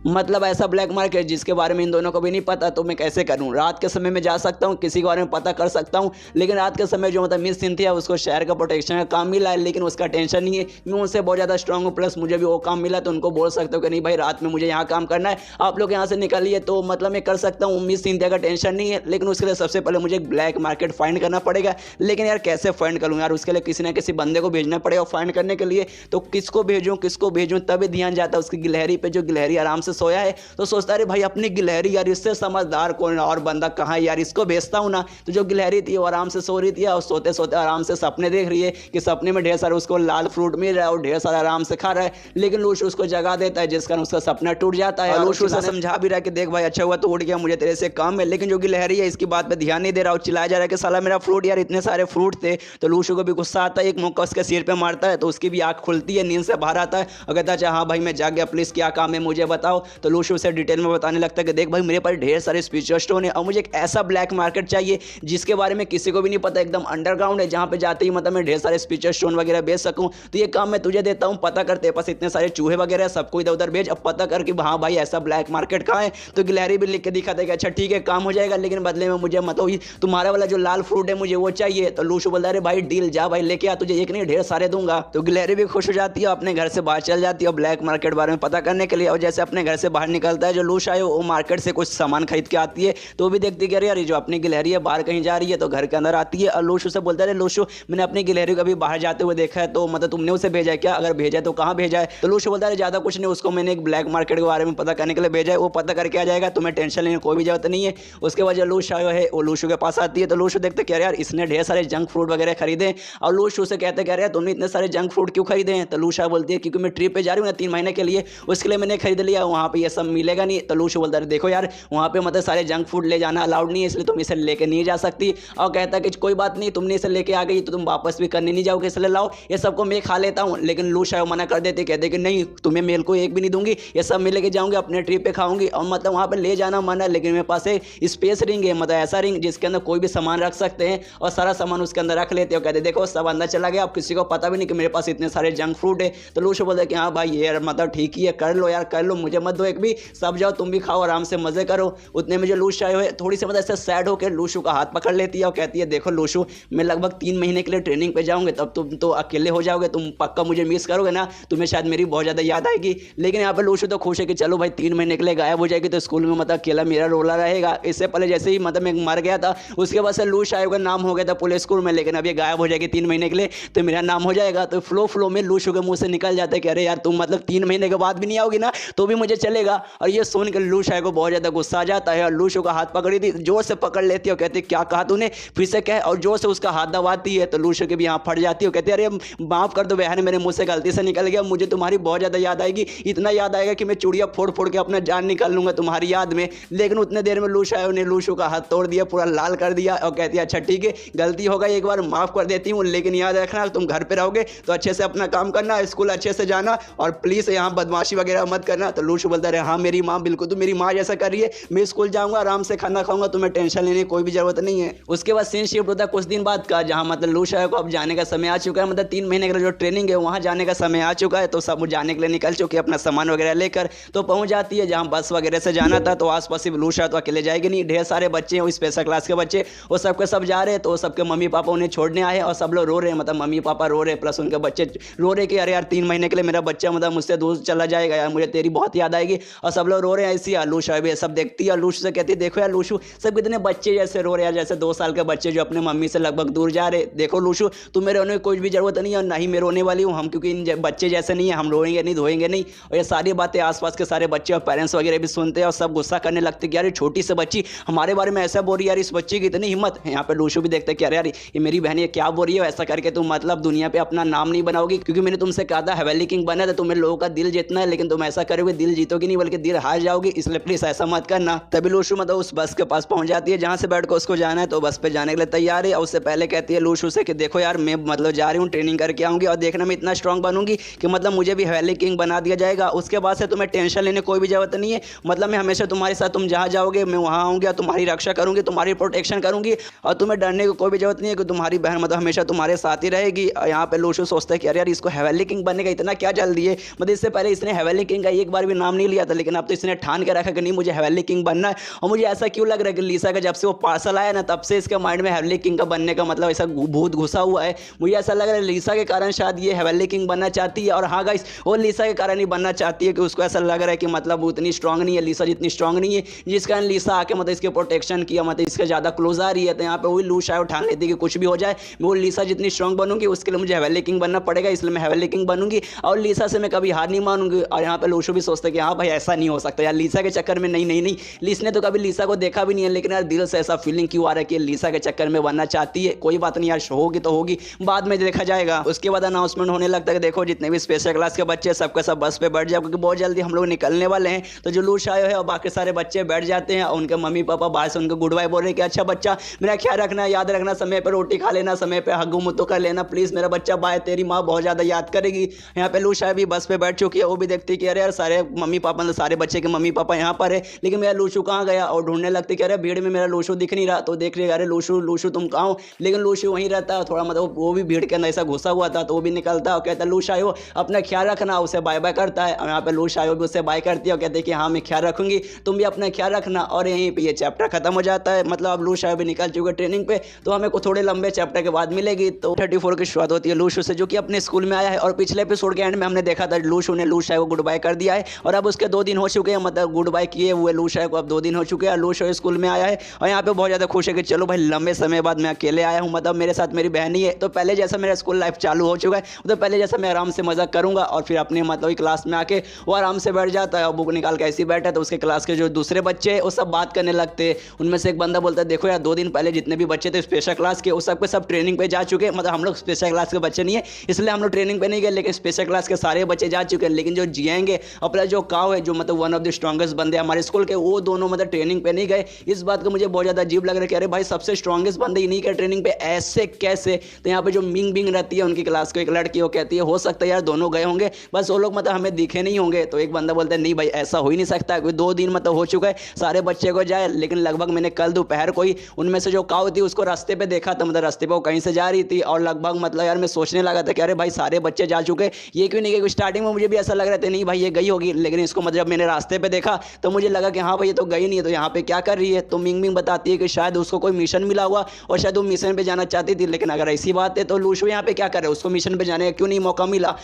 मतलब ऐसा ब्लैक मार्केट जिसके बारे में इन दोनों को भी नहीं पता, तो मैं कैसे करूं? रात के समय में जा सकता हूं, किसी के बारे में पता कर सकता हूं, लेकिन रात के समय जो मतलब मिस सिंथिया उसको शहर का प्रोटेक्शन का काम मिला है, लेकिन उसका टेंशन नहीं है, मैं उनसे बहुत ज़्यादा स्ट्रांग हूँ, प्लस मुझे भी वो काम मिला, तो उनको बोल सकता हूँ कि नहीं भाई रात में मुझे यहाँ काम करना है, आप लोग यहाँ से निकलिए, तो मतलब मैं कर सकता हूँ। मिस सिंथिया का टेंशन नहीं है, लेकिन उसके लिए सबसे पहले मुझे ब्लैक मार्केट फाइंड करना पड़ेगा। लेकिन यार कैसे फाइंड करूँ यार? उसके लिए किसी ना किसी बंदे को भेजना पड़ेगा फाइंड करने के लिए, तो किसको भेजूँ तभी ध्यान जाता है उसकी गिलहरी पे, जो गिलहरी आराम से सोया है, तो सोचता है भाई अपनी गिलहरी, यार इससे समझदार कौन और बंदा कहाँ है यार, इसको भेजता हूँ ना। तो जो गिलहरी थी वो आराम से सो रही थी और सोते सोते आराम से सपने देख रही है कि सपने में ढेर सारा उसको लाल फ्रूट मिल रहा है और ढेर सारा आराम से खा रहा है, लेकिन लूशु उसको जगा देता है, जिस कारण उसका सपना टूट जाता है। और लूशु उसे समझा भी रहा है कि देख भाई अच्छा हुआ तो उठ गया, मुझे तेरे से काम है, लेकिन जो गिलहरी है इसकी बात पर ध्यान नहीं दे रहा और चिल्लाया जा रहा है कि साला मेरा फ्रूट, यार इतने सारे फ्रूट थे। तो लूशु को भी गुस्सा आता है, एक मुक्का उसके सिर पे मारता है, तो उसकी भी आंख खुलती है, नींद से बाहर आता है और कहता है अच्छा हाँ भाई मैं जाग गया, प्लीज़ क्या काम है मुझे बताओ। तो लूशु उसे डिटेल में बताने लगता है कि देख भाई मेरे पास ढेर सारे स्पिरिचुअल स्टोन है और मुझे एक ऐसा ब्लैक मार्केट चाहिए जिसके बारे में किसी को भी नहीं पता, एकदम अंडरग्राउंड है, जहां पे जाते ही मतलब मैं ढेर सारे स्पिरिचुअल स्टोन वगैरह बेच सकूं। तो ये काम मैं तुझे देता हूं, पता कर, तेरे पास इतने सारे चूहे वगैरह सबको इधर उधर भेज, अब पता कर कि हाँ भाई ऐसा ब्लैक मार्केट कहाँ है। तो गिलहरी भी लिख के दिखाता है कि अच्छा ठीक है काम हो जाएगा, लेकिन बदले में मुझे मतलब तुम्हारा वाला जो लाल फ्रूट है मुझे वो चाहिए। तो लूशु बोलता है भाई डील, जा भाई लेके आ, तुझे एक नहीं ढेर सारे दूंगा। तो गिलहरी भी खुश हो जाती है, अपने घर से बाहर चल जाती है ब्लैक मार्केट बारे में पता करने के लिए। और जैसे अपने घर से बाहर निकलता है, जो लूश आए वो मार्केट से कुछ सामान खरीद के आती है, तो भी देखती है यार ये जो अपनी गिलहरी है बाहर कहीं जा रही है, तो घर के अंदर आती है और लूशु से बोलता है लूशु मैंने अपनी गिलहरी को अभी बाहर जाते हुए देखा है, तो मतलब तुमने उसे भेजा है क्या? अगर भेजा है तो कहाँ भेजा है? तो लूशु बोलता है ज़्यादा कुछ नहीं, उसको मैंने एक ब्लैक मार्केट के बारे में पता करने के लिए भेजा है, वो पता करके आ जाएगा, तुम्हें टेंशन लेने की कोई भी जरूरत नहीं है। उसके बाद जो लूशु आयो है वो लूशु के पास आती है, तो लूशु देखते क्या यार इसने ढेर सारे जंक फ्रूट वगैरह खरीदे, और लूशु से कहते क्या यार तुमने इतने सारे जंक फ्रूट क्यों खरीदे हैं? तो लूशा बोलती है क्योंकि मैं ट्रिप पे जा रही हूँ ना 3 महीने के लिए, उसके लिए मैंने खरीद लिया, वहाँ पे ये सब मिलेगा नहीं। तो लूशु बोलता है देखो यार वहाँ पे मतलब सारे जंक फूड ले जाना अलाउड नहीं है, इसलिए तुम इसे लेके नहीं जा सकती। और कहता है कि कोई बात नहीं, तुमने इसे लेके आ गई तो तुम वापस भी करने नहीं जाओगे, इसलिए लाओ ये सबको मैं खा लेता हूँ। लेकिन लूशा मना कर देते, कहते कि नहीं तुम्हें मेल को एक भी नहीं दूंगी, ये सब मैं लेके जाऊँगी अपने ट्रिप पे खाऊंगी। और मतलब वहाँ पर ले जाना मना, लेकिन मेरे पास एक स्पेस रिंग है, मतलब ऐसा रिंग जिसके अंदर कोई भी सामान रख सकते हैं और सारा सामान उसके अंदर रख लेते हो। कहते देखो सब अंदर चला गया, अब किसी को पता भी नहीं कि मेरे पास इतने सारे जंक फूड है। तो लूशा बोलते कि हाँ भाई ये मतलब ठीक ही है, कर लो यार कर लो, मुझे मत दो एक भी, सब जाओ तुम भी खाओ आराम से मजे करो। उतने में जो लूशा है थोड़ी सी मतलब ऐसे सैड होकर लूशु का हाथ पकड़ लेती है और कहती है देखो लूशु मैं लगभग 3 महीने के लिए ट्रेनिंग पे जाऊंगे, तब तुम तो अकेले हो जाओगे, तुम पक्का मुझे मिस करोगे ना, तुम्हें शायद मेरी बहुत ज़्यादा याद आएगी। लेकिन यहाँ पे लूशु तो खुश है कि चलो भाई 3 महीने के लिए गायब हो जाएगी तो स्कूल में मतलब अकेला मेरा रोला रहेगा। इससे पहले जैसे ही मतलब मैं मर गया था उसके बाद से लूशु आयोग का नाम हो गया था पूरे स्कूल में, लेकिन अब ये गायब हो जाएगी 3 महीने के लिए तो मेरा नाम हो जाएगा। तो फ्लो में लूशु के मुँह से निकल जाता है कि अरे यार तुम मतलब 3 महीने के बाद भी नहीं आओगी ना तो भी मुझे चलेगा। और ये सुन कर लूशु को बहुत ज़्यादा गुस्सा आ जाता है और लूशु का हाथ पकड़ी थी जोर से पकड़ लेती है और कहती है क्या कहा तूने, फिर से कह, और जोर से उसका हाथ दबाती है। तो लूशु की भी यहाँ फट जाती है, कहती है अरे माफ़ कर दो बहन, मेरे मुंह से गलती से निकल गया, मुझे तुम्हारी बहुत ज़्यादा याद आएगी, इतना याद आएगा कि मैं चूड़ियाँ फोड़ फोड़ के अपना जान निकाल लूंगा तुम्हारी याद में। लेकिन उतने देर में लूशु ने लूशु का हाथ तोड़ दिया, पूरा लाल कर दिया और कहती है अच्छा ठीक है गलती होगा एक बार माफ़ कर देती हूँ, लेकिन याद रखना तुम घर पर रहोगे तो अच्छे से अपना काम करना, स्कूल अच्छे से जाना और प्लीज़ यहाँ बदमाशी वगैरह मत करना। तो लूशु बोलता है हाँ मेरी माँ बिल्कुल, तो मेरी माँ जैसा कर रही है, मैं स्कूल जाऊँगा आराम से खाना खाऊंगा, तुम्हें टेंशन लेने की कोई भी जरूरत नहीं है। उसके बाद सीन शिफ्ट होता है कुछ दिन बाद का, जहाँ मतलब लूशु को अब जाने का समय आ चुका है, मतलब 3 महीने का जो ट्रेनिंग है वहाँ जाने का समय आ चुका है। तो सब जाने के लिए निकल चुके अपना सामान वगैरह लेकर, तो पहुँच जाती है जहाँ बस वगैरह से जाना था। तो आस पास सिर्फ लूशु तो अकेले जाएगी नहीं, ढेर सारे बच्चे हैं स्पेशल क्लास के बच्चे, वो सबके सब जा रहे हैं। तो सबके मम्मी पापा उन्हें छोड़ने आए और सब लोग रो रहे हैं, मतलब मम्मी पापा रो रहे प्लस उनके बच्चे रो रहे कि अरे यार 3 महीने के लिए मेरा बच्चा मतलब मुझसे दूर चला जाएगा, यार मुझे तेरी बहुत याद याद आएगी और सब लोग रो रहे हैं। ऐसी लूशा भी सब देखती है और लूशू से कहती है देखो यार लूशू सब कितने बच्चे जैसे रो रहे हैं, जैसे 2 साल के बच्चे जो अपने मम्मी से लगभग दूर जा रहे। देखो लूशू तुम्हें रोने की कोई भी जरूरत नहीं है और ना ही मैं रोने वाली हूँ हम, क्योंकि इन बच्चे जैसे नहीं है, हम रोएंगे नहीं धोएंगे नहीं। और ये सारी बातें आसपास के सारे बच्चे और पेरेंट्स वगैरह भी सुनते हैं और सब गुस्सा करने लगते कि यार छोटी सी बच्ची हमारे बारे में ऐसा बोल रही है, यार इस बच्ची की इतनी हिम्मत। यहाँ पे लूशू भी देखते हैं कि अरे यार ये मेरी बहन ये क्या बोल रही है, ऐसा करके तुम मतलब दुनिया पे अपना नाम नहीं बनाओगी, क्योंकि मैंने तुमसे कहा था हवेली किंग बना था, तुम्हें लोगों का दिल जीतना है, लेकिन तुम ऐसा करोगे दिल जीतोगे नहीं बल्कि दिल हार जाओगी, इसलिए प्लीज ऐसा मत करना। तभी लूशू मतलब उस बस के पास पहुंच जाती है जहां से बैठ कर उसको जाना है, तो बस पे जाने के लिए तैयार है। और उससे पहले कहती है लूशू से कि देखो यार मैं मतलब जा रही हूँ ट्रेनिंग करके आऊंगी और देखना मैं इतना स्ट्रांग बनूंगी कि मतलब मुझे भी हवेली किंग बना दिया जाएगा। उसके बाद से तुम्हें टेंशन लेने कोई भी जरूरत नहीं है, मतलब मैं हमेशा तुम्हारे साथ, तुम जहाँ जाओगे मैं वहाँ आऊंगी और तुम्हारी रक्षा करूंगी, तुम्हारी प्रोटेक्शन करूंगी और तुम्हें डरने की कोई भी जरूरत नहीं है कि तुम्हारी बहन मतलब हमेशा तुम्हारे साथ ही रहेगी। यहाँ पे लूशू सोचता है कि अरे यार इसको हवेली किंग बनने का इतना क्या जल्दी है, मतलब इससे पहले इसने हवेली किंग का एक बार भी नाम नहीं लिया था, लेकिन अब तो इसने ठान के रखा कि नहीं मुझे हवेली किंग बनना है। और मुझे ऐसा क्यों लग रहा है कि लीसा का जब से वो पार्सल आया ना तब से इसके माइंड में हवेली किंग का बनने का मतलब ऐसा भूत घुसा हुआ है। मुझे ऐसा लग रहा है लीसा के कारण शायद ये हवेली किंग बनना चाहती है। और हाँ गाइस वो लीसा के कारण ही बनना चाहती है कि उसको ऐसा लग रहा है कि मतलब वो उतनी स्ट्रांग नहीं है, लीसा जितनी स्ट्रांग नहीं है, जिस कारण लीसा आके मतलब इसके प्रोटेक्शन किया, मतलब इसके ज़्यादा क्लोज आ रही है। तो यहाँ पे वही लूशा उठान लेती है कि कुछ भी हो जाए मैं वो लीसा जितनी स्ट्रांग बनूंगी उसके लिए मुझे हवेली किंग बनना पड़ेगा, इसलिए मैं हवेली किंग बनूंगी और लीसा से मैं कभी हार नहीं मानूंगी। और यहाँ पे लूशू भी सोचता है कि हाँ भाई ऐसा नहीं हो सकता यार, लीसा के चक्कर में नहीं नहीं नहीं, लीस ने तो कभी लीसा को देखा भी नहीं है, लेकिन यार दिल से ऐसा फीलिंग क्यों आ रहा है कि लीसा के चक्कर में बनना चाहती है। कोई बात नहीं यार, होगी तो होगी, बाद में देखा जाएगा। उसके बाद अनाउंसमेंट होने लगता है कि देखो जितने भी स्पेशल क्लास के बच्चे सबके सब बस पे बैठ जाओ, क्योंकि बहुत जल्दी हम लोग निकलने वाले हैं। तो जो लूशा आए हैं और बाकी सारे बच्चे बैठ जाते हैं और उनके मम्मी पापा बाहर से उनको गुड बाय बोल रहे हैं कि अच्छा बच्चा मेरा ख्याल रखना, याद रखना, समय पर रोटी खा लेना, समय पर हग्गू मुत्तू कर लेना, प्लीज मेरा बच्चा बाय, तेरी माँ बहुत ज्यादा याद करेगी। यहाँ पे लूशा भी बस पे बैठ चुकी है, वो भी देखती है कि अरे यार सारे मम्मी पापा सारे बच्चे के मम्मी पापा यहाँ पर है, लेकिन मेरा लूशू कहाँ गया, और ढूंढने लगती कि अरे भीड़ में मेरा लूशू दिख नहीं रहा। तो देख रही अरे लूशू लूशू तुम कहाँ हो, लेकिन लूशू वहीं रहता है, थोड़ा मतलब वो भी भीड़ के अंदर ऐसा घुसा हुआ था। तो वो भी निकलता और कहता है लूशा आयो अपना ख्याल रखना, उसे बाय बाय करता है। और यहाँ पे लूशा आयो भी उससे बाय करती है और कहते हैं कि हाँ मैं ख्याल रखूंगी, तुम भी अपना ख्याल रखना। और यहीं पे ये चैप्टर खत्म हो जाता है। मतलब अब लूशा आयो भी निकल चुके ट्रेनिंग पे, तो हमें को थोड़े लंबे चैप्टर के बाद मिलेगी। तो 34 की शुरुआत होती है लूशू से, जो कि अपने स्कूल में आया है। और पिछले एपिसोड के एंड में हमने देखा था लूशू ने लूशा को गुड बाय कर दिया है और अब उसके 2 दिन हो चुके हैं, मतलब गुड बाय किए हुए लूशा को अब 2 दिन हो चुके हैं। लूशा स्कूल में आया है और यहाँ पे बहुत ज़्यादा खुश है कि चलो भाई लंबे समय बाद मैं अकेले आया हूँ, मतलब मेरे साथ मेरी बहन ही है। तो पहले जैसा मेरा स्कूल लाइफ चालू हो चुका है, तो पहले जैसा मैं आराम से मजा करूंगा। और फिर अपने मतलब क्लास में आके वो आराम से बैठ जाता है और बुक निकाल के ऐसे बैठा है। तो उसके क्लास के जो दूसरे बच्चे हैं वो सब बात करने लगते हैं। उनमें से एक बंदा बोलता है देखो यार 2 दिन पहले जितने भी बच्चे थे स्पेशल क्लास के वो सबके सब ट्रेनिंग पे जा चुके हैं, मतलब हम लोग स्पेशल क्लास के बच्चे नहीं है इसलिए हम लोग ट्रेनिंग पे नहीं गए, लेकिन स्पेशल क्लास के सारे बच्चे जा चुके हैं। लेकिन जो जिएंगे अपना जो काव है जो मतलब वन ऑफ द स्ट्रॉन्गेस्ट बंदे हमारे स्कूल के, वो दोनों मतलब ट्रेनिंग पे नहीं गए। इस बात को मुझे बहुत ज़्यादा अजीब लग रहा है कि अरे भाई सबसे स्ट्रॉन्गेस्ट बंदे ही नहीं गए ट्रेनिंग पे, ऐसे कैसे। तो यहाँ पे जो मिंग बिंग रहती है उनकी क्लास को एक लड़की वो कहती है हो सकता है यार दोनों गए होंगे, बस वो लोग मतलब हमें दिखे नहीं होंगे। तो एक बंदा बोलता है नहीं भाई ऐसा हो ही नहीं सकता, क्योंकि 2 दिन मतलब हो चुका है सारे बच्चे को जाए, लेकिन लगभग मैंने कल दोपहर को ही उनमें से जो काऊ थी उसको रास्ते पे देखा था, मतलब रास्ते पे वो कहीं से जा रही थी। और लगभग मतलब यार मैं सोचने लगा था कि अरे भाई सारे बच्चे जा चुके ये क्यों नहीं गए। स्टार्टिंग में मुझे भी ऐसा लग रहा था नहीं भाई ये गई होगी, लेकिन इसको मतलब मैंने रास्ते पे देखा तो मुझे लगा कि हाँ भाई ये तो गई नहीं है, तो यहाँ पे क्या कर रही है। तो मिंग मिंग बताती है कि शायद उसको कोई मिशन मिला हुआ और शायद वो मिशन पे जाना चाहती थी। लेकिन अगर ऐसी बात है तो लूशू यहाँ पे क्या करे, उसको मिशन पे जाने का क्यों नहीं मौका मिला।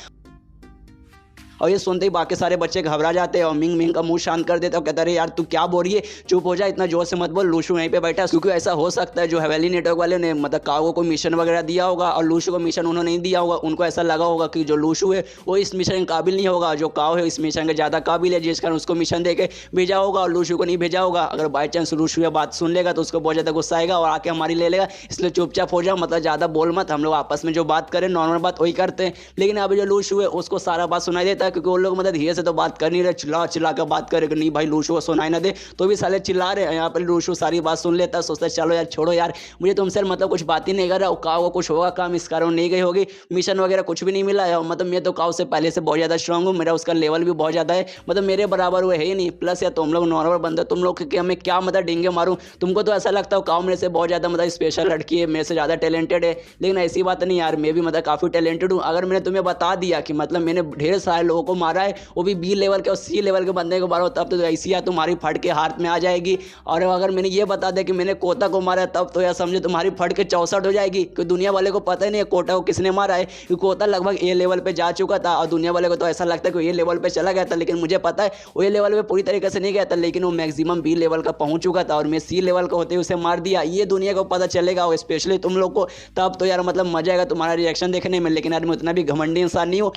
और ये सुनते ही बाकी सारे बच्चे घबरा जाते हैं और मिंग मिंग का मुंह शांत कर देते हैं और कहता है यार तू क्या बोल रही है, चुप हो जा, इतना जोर से मत बोल। लूशू यहीं पे बैठा, क्योंकि ऐसा हो सकता है जो हवेली नेटवर्क वाले ने मतलब काव को कोई मिशन वगैरह दिया होगा और लूशू को मिशन उन्होंने नहीं दिया होगा। उनको ऐसा लगा होगा कि जो लूशू है वो इस मिशन के काबिल नहीं होगा, जो काव है इस मिशन के ज़्यादा काबिल है, जिस कारण उसको मिशन दे के भेजा होगा और लूशू को नहीं भेजा होगा। अगर बाई चांस लूशू ये बात सुन लेगा तो उसको बहुत ज़्यादा गुस्सा आएगा और आके हमारी ले लेगा, इसलिए चुपचाप हो जाओ, मतलब ज़्यादा बोल मत, हम लोग आपस में जो बात करें नॉर्मल बात वही करते हैं। लेकिन अभी जो लूशू है उसको सारा बात सुनाई देता है, क्योंकि वो लोग मतलब से तो बात कर नहीं रहे, चिल्ला चिल्ला कर बात करे कि नहीं भाई लूशू को सुनाई ना दे, तो भी साले चिल्ला रहे हैं। यहाँ पर लूशू सारी बात सुन लेता है, सोचता है चलो यार छोड़ो यार, मुझे तुमसे मतलब कुछ बात ही नहीं कर रहा, काव को कुछ होगा काम, इस कारण नहीं गई होगी, मिशन वगैरह कुछ भी नहीं मिला है। मतलब मैं तो काव से पहले से बहुत ज़्यादा स्ट्रांग हूँ, मेरा उसका लेवल भी बहुत ज़्यादा है, मतलब मेरे बराबर वो है ही नहीं। प्लस या तुम लोग नॉर्मल बंदे, तुम लोग के हमें क्या मतलब डेंगे मारूँ, तुमको तो ऐसा लगता है काव मेरे से बहुत ज़्यादा मतलब स्पेशल लड़की है, मेरे से ज़्यादा टैलेंटेड है, लेकिन ऐसी बात नहीं यार, मैं भी मतलब काफ़ी टैलेंटेड हूँ। अगर मैंने तुम्हें बता दिया कि मतलब मैंने ढेर सारे लोगों लोगों को मारा है, वो भी बी लेवल के और सी लेवल के बंदे को मारा हो, तब तो ऐसी है तुम्हारी फट के हाथ में आ जाएगी। और अगर मैंने ये बता दिया कि मैंने कोटा को मारा है, तब तो यार समझे तुम्हारी फट के 64 हो जाएगी, क्योंकि दुनिया वाले को पता ही नहीं है कोटा को किसने मारा है, क्योंकि कोटा लगभग ए लेवल पे जा चुका था और दुनिया वाले को तो ऐसा लगता है कि ए लेवल पे चला गया था, लेकिन मुझे पता है वो ए लेवल पे पूरी तरीके से नहीं गया था, लेकिन वो मैक्सिमम बी लेवल का पहुंच चुका था और मैं सी लेवल का होते उसे मार दिया। ये दुनिया को पता चलेगा और स्पेशली तुम लोग को, तब तो यार मतलब मजा आएगा तुम्हारा रिएक्शन देखने में। लेकिन यार मैं उतना भी घमंडी इंसान नहीं हूँ।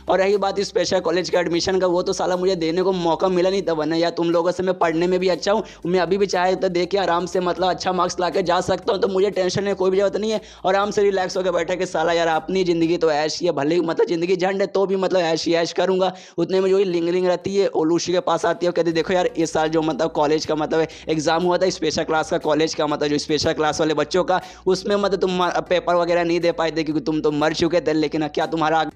और रही बात स्पेशल कॉलेज का एडमिशन का, वो तो साला मुझे देने को मौका मिला नहीं था, वरना यार तुम लोगों से मैं पढ़ने में भी अच्छा हूँ, मैं अभी भी चाहे तो देखिए आराम से मतलब अच्छा मार्क्स ला के जा सकता हूँ, तो मुझे टेंशन नहीं, कोई भी जरूरत नहीं है। और आराम से रिलैक्स होकर बैठे कि साला यार अपनी ज़िंदगी तो ऐश ही है, भले ही मतलब ज़िंदगी झंड है तो भी मतलब ऐश ही ऐश करूँगा। उतने में जो लिंग लिंग रहती है ओलूशी के पास आती है और कहती देखो यार इस साल जो मतलब कॉलेज का मतलब एग्जाम हुआ था स्पेशल क्लास का, कॉलेज का मतलब जो स्पेशल क्लास वाले बच्चों का, उसमें मतलब तुम पेपर वगैरह नहीं दे पाए थे क्योंकि तुम तो मर चुके थे, लेकिन क्या तुम्हारा।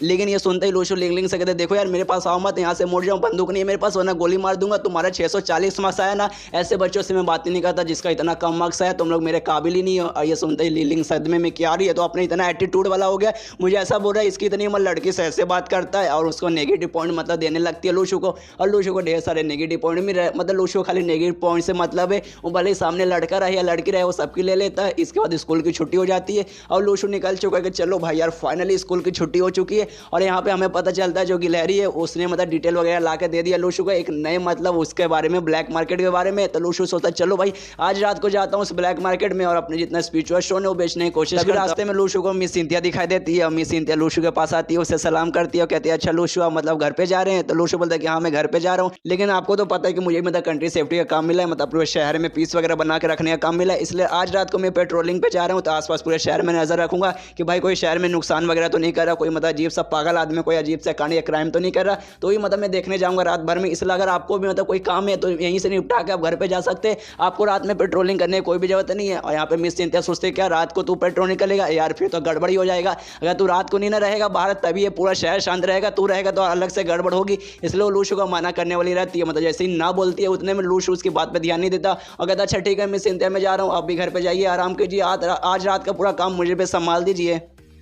लेकिन ये सुनते ही लोशो लिंग लिंग से कहते देखो यार मेरे पास आओ मत, यहाँ से मुड़ जाऊँ, बंदूक नहीं है मेरे पास वरना गोली मार दूंगा, तुम्हारा 640 मार्क्स आया ना, ऐसे बच्चों से मैं बात ही नहीं करता जिसका इतना कम मार्क्स आया, तुम लोग मेरे काबिल ही नहीं हो। और ये सुनते ही लिंग सदमे में क्या आ रही है, तो अपने इतना एटीट्यूड वाला हो गया, मुझे ऐसा बोल रहा है इसकी इतनी मतलब लड़की से ऐसे बात करता है और उसको नेगेटिव पॉइंट मतलब देने लगती है लोशो को, और लोशो को ढेर सारे नेगेटिव पॉइंट भी मतलब लोशो खाली नेगेटिव पॉइंट से मतलब है, वो भले ही सामने लड़का रहे या लड़की रहे वो सबकी ले लेता है। इसके बाद स्कूल की छुट्टी हो जाती है और लोशो निकल चुका है कि चलो भाई यार फाइनली स्कूल की छुट्टी हो चुकी है। और यहाँ पे हमें पता चलता है जो गिलहरी है उसने मतलब डिटेल वगैरह ला के दे दिया लोशो को एक नए मतलब उसके बारे में, ब्लैक मार्केट के बारे में। तो लोशो सोचता है चलो भाई आज रात को जाता हूँ उस ब्लैक मार्केट में और अपने जितना स्पिरिचुअल स्टोन है वो बेचने की कोशिश करता। रास्ते में लोशो को मिस सिंथिया दिखाई देती है और मिस सिंथिया लोशो के पास आती है, उसे सलाम करती है और कहती है अच्छा लोशो आप मतलब घर पे जा रहे हैं। तो लोशो बोलता है कि हाँ मैं घर पे जा रहा हूँ, लेकिन आपको तो पता है कि मुझे मतलब कंट्री सेफ्टी का काम मिला है, मतलब पूरे शहर में पीस वगैरह बना के रखने का काम मिला है, इसलिए आज रात को मैं पेट्रोलिंग पे जा रहा हूँ, तो आसपास पूरे शहर में नजर रखूंगा कि भाई कोई शहर में नुकसान वगैरह तो नहीं कर रहा, कोई मतलब अजीब सा पागल आदमी कोई अजीब सा कांड या क्राइम तो नहीं कर रहा, तो ही मतलब मैं देखने जाऊंगा रात भर में। इसलिए अगर आपको भी मतलब कोई काम है तो यहीं से निपटा के आप घर पे जा सकते हैं, आपको रात में पेट्रोलिंग करने की कोई भी जरूरत नहीं है। और यहाँ पे मिस चिंता सोचते क्या रात को तू पेट्रोलिंग करेगा यार, फिर तो गड़बड़ी हो जाएगा, अगर तू रात को नहीं ना रहेगा बाहर तभी ये पूरा शहर शांत रहेगा, तू रहेगा तो अलग से गड़बड़ होगी, इसलिए वो लूशू का मना करने वाली रहती है, मतलब जैसे ही ना बोलती है उतने में लूशू उसकी बात पर ध्यान नहीं देता और कहता अच्छा ठीक है मिस चिंता में जा रहा हूँ, आप भी घर पर जाइए आराम कीजिए, आज रात का पूरा काम मुझे पे संभाल दीजिए।